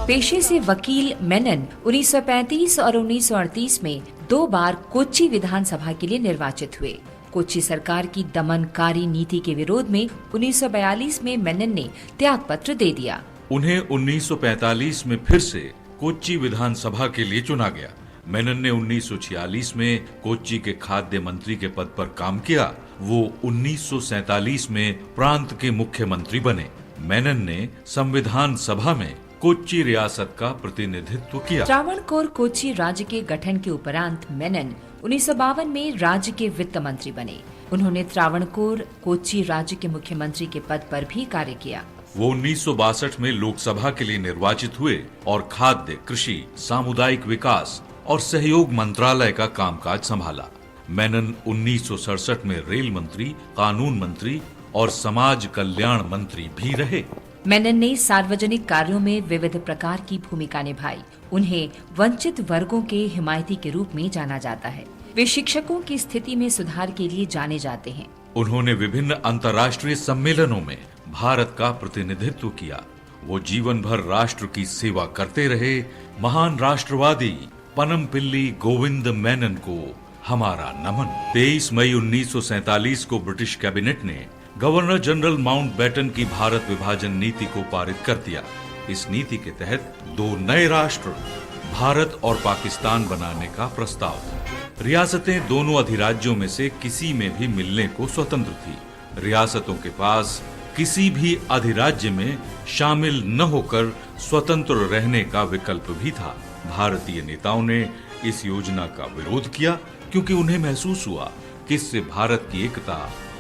पेशे से वकील मेनन 1935 और 1938 में 2 बार कोच्चि विधानसभा के लिए निर्वाचित हुए। कोच्चि सरकार की दमनकारी नीति के विरोध में 1942 में मेनन ने त्याग पत्र दे दिया। उन्हें 1945 में फिर से कोच्चि विधानसभा के लिए चुना गया। मेनन ने 1946 में कोच्चि के खाद्य मंत्री के पद पर काम किया। वो 1947 में प्रांत के मुख्यमंत्री बने। मेनन ने संविधान सभा में कोच्चि रियासत का प्रतिनिधित्व किया। त्रावणकोर कोच्चि राज्य के गठन के उपरांत मेनन 1952 में राज्य के वित्त मंत्री बने। उन्होंने त्रावणकोर कोच्चि राज्य के मुख्यमंत्री के पद पर भी कार्य किया। वो 1962 में लोकसभा के लिए निर्वाचित हुए और खाद्य, कृषि, सामुदायिक विकास और सहयोग मंत्रालय का कामकाज संभाला। मेनन 1967 में रेल मंत्री, कानून मंत्री और समाज कल्याण मंत्री भी रहे। मेनन ने सार्वजनिक कार्यों में विविध प्रकार की भूमिका निभाई। उन्हें वंचित वर्गों के हिमायती के रूप में जाना जाता है। वे शिक्षकों की स्थिति में सुधार के लिए जाने जाते हैं। उन्होंने विभिन्न अंतर्राष्ट्रीय सम्मेलनों में भारत का प्रतिनिधित्व किया। वो जीवन भर राष्ट्र की सेवा करते रहे। महान राष्ट्रवादी पनमपिल्ली गोविंद मेनन को हमारा नमन। 23 मई 1947 को ब्रिटिश कैबिनेट ने गवर्नर जनरल माउंटबेटन की भारत विभाजन नीति को पारित कर दिया। इस नीति के तहत 2 नए राष्ट्र भारत और पाकिस्तान बनाने का प्रस्ताव था। रियासतें दोनों अधिराज्यों में से किसी में भी मिलने को स्वतंत्र थी। रियासतों के पास किसी भी अधिराज्य में शामिल न होकर स्वतंत्र रहने का विकल्प भी था। भारतीय नेताओं ने इस योजना का विरोध किया क्योंकि उन्हें महसूस हुआ कि इससे भारत की एकता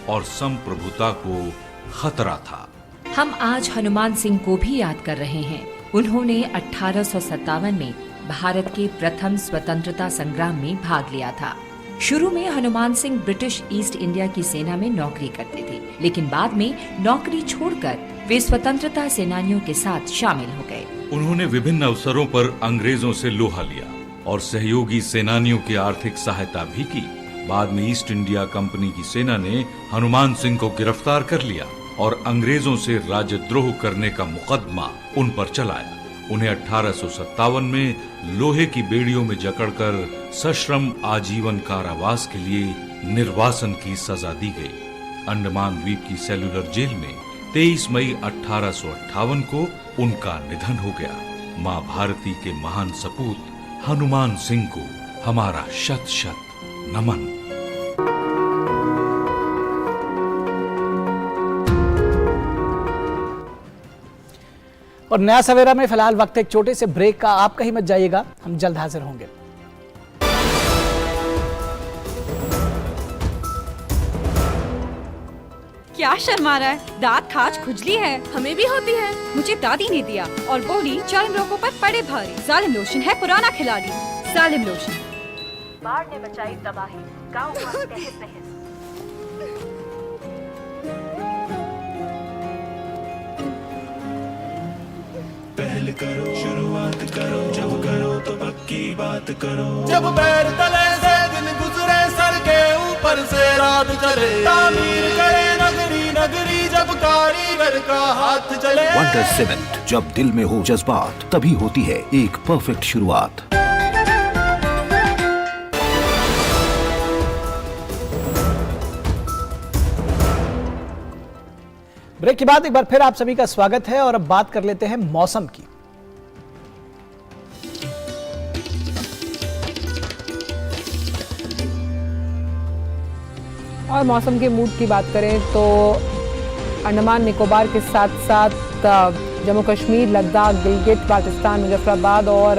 और संप्रभुता को खतरा था। हम आज हनुमान सिंह को भी याद कर रहे हैं। उन्होंने 1857 में भारत के प्रथम स्वतंत्रता संग्राम में भाग लिया था। शुरू में Hanuman Singh British east India की सेना में नौकरी करते थे, लेकिन बाद में नौकरी छोड़कर वे स्वतंत्रता सेनानियों के साथ शामिल हो गए। उन्होंने विभिन्न अवसरों पर अंग्रेजों से लोहा लिया और सहयोगी सेनानियों की आर्थिक सहायता भी की। बाद में ईस्ट इंडिया कंपनी की सेना ने हनुमान सिंह को गिरफ्तार कर लिया और अंग्रेजों से राजद्रोह करने का मुकदमा उन पर चलाया। उन्हें 1857 में लोहे की बेड़ियों में जकड़कर सश्रम आजीवन कारावास के लिए निर्वासन की सजा दी गई। अंडमान द्वीप की सेलुलर जेल में 23 मई 1858 को उनका निधन हो गया। मां भारती के महान सपूत हनुमान सिंह को हमारा शत शत नमन। और नया सवेरा में फिलहाल वक्त एक छोटे से ब्रेक का। आप कहीं मत जाइएगा, हम जल्द हाजिर होंगे। क्या शर्मा रहा है? दांत खाज खुजली है, हमें भी होती है। मुझे दादी ने दिया और बोली चर्म रोगों पर पड़े भारी। जालिम लोशन है पुराना खिलाड़ी। जालिम लोशन। बाढ़ ने बचाई तबाही, गाँव तहस नहस। पहल करो, शुरुआत करो, जब करो तो पक्की बात करो। जब पैर तले से दिन गुजरे, सर के ऊपर से रात चले, तामीर करे नगरी नगरी, जब कारीगर का हाथ चले। वंडर सीमेंट, जब दिल में हो जज्बात तभी होती है एक परफेक्ट शुरुआत। ब्रेक के बाद एक बार फिर आप सभी का स्वागत है और अब बात कर लेते हैं मौसम की। और मौसम के मूड की बात करें तो अंडमान निकोबार के साथ साथ जम्मू कश्मीर, लद्दाख, गिलगित, बाल्टिस्तान, मुजफ्फराबाद और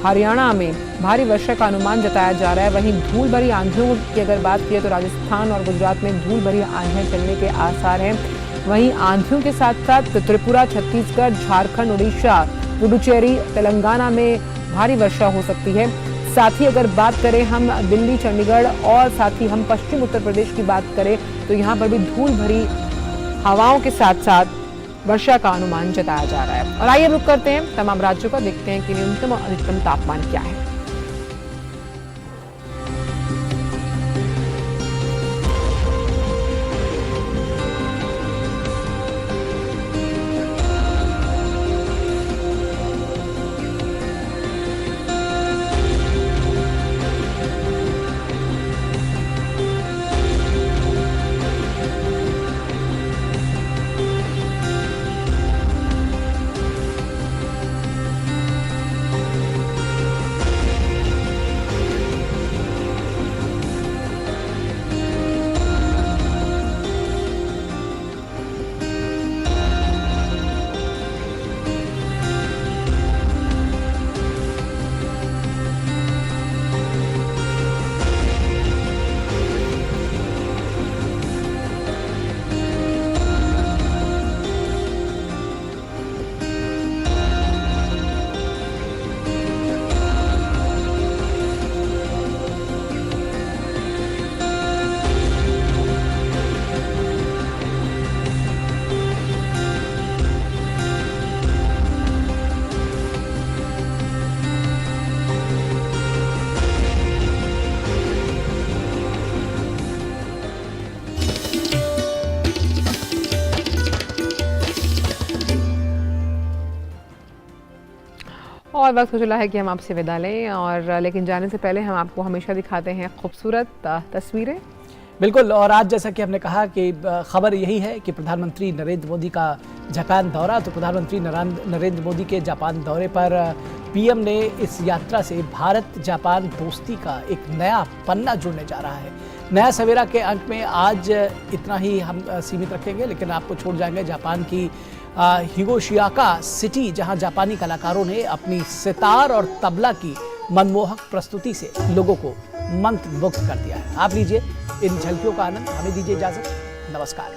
हरियाणा में भारी वर्षा का अनुमान जताया जा रहा है। वहीं धूल भरी आंधियों की अगर बात की तो राजस्थान और गुजरात में धूल भरी आंधियां चलने के आसार हैं। वहीं आंधियों के साथ साथ त्रिपुरा, छत्तीसगढ़, झारखंड, उड़ीसा, पुडुचेरी, तेलंगाना में भारी वर्षा हो सकती है। साथ ही अगर बात करें हम दिल्ली, चंडीगढ़ और साथ ही हम पश्चिम उत्तर प्रदेश की बात करें तो यहाँ पर भी धूल भरी हवाओं के साथ साथ वर्षा का अनुमान जताया जा रहा है। और आइए रुक करते हैं तमाम राज्यों का, देखते हैं कि न्यूनतम और अधिकतम तापमान क्या है। और वक्त हो चला है कि हम आपसे विदा लें, और लेकिन जाने से पहले हम आपको हमेशा दिखाते हैं खूबसूरत तस्वीरें। बिल्कुल, और आज जैसा कि हमने कहा कि खबर यही है कि प्रधानमंत्री नरेंद्र मोदी का जापान दौरा, तो प्रधानमंत्री नरेंद्र मोदी के जापान दौरे पर पीएम ने इस यात्रा से भारत जापान दोस्ती का एक नया पन्ना जुड़ने जा रहा है। नया सवेरा के अंक में आज इतना ही हम सीमित रखेंगे, लेकिन आपको छोड़ जाएंगे जापान की हिगोशियाका सिटी, जहां जापानी कलाकारों ने अपनी सितार और तबला की मनमोहक प्रस्तुति से लोगों को मंत्रमुग्ध कर दिया है। आप लीजिए इन झलकियों का आनंद, हमें दीजिए इजाजत, नमस्कार।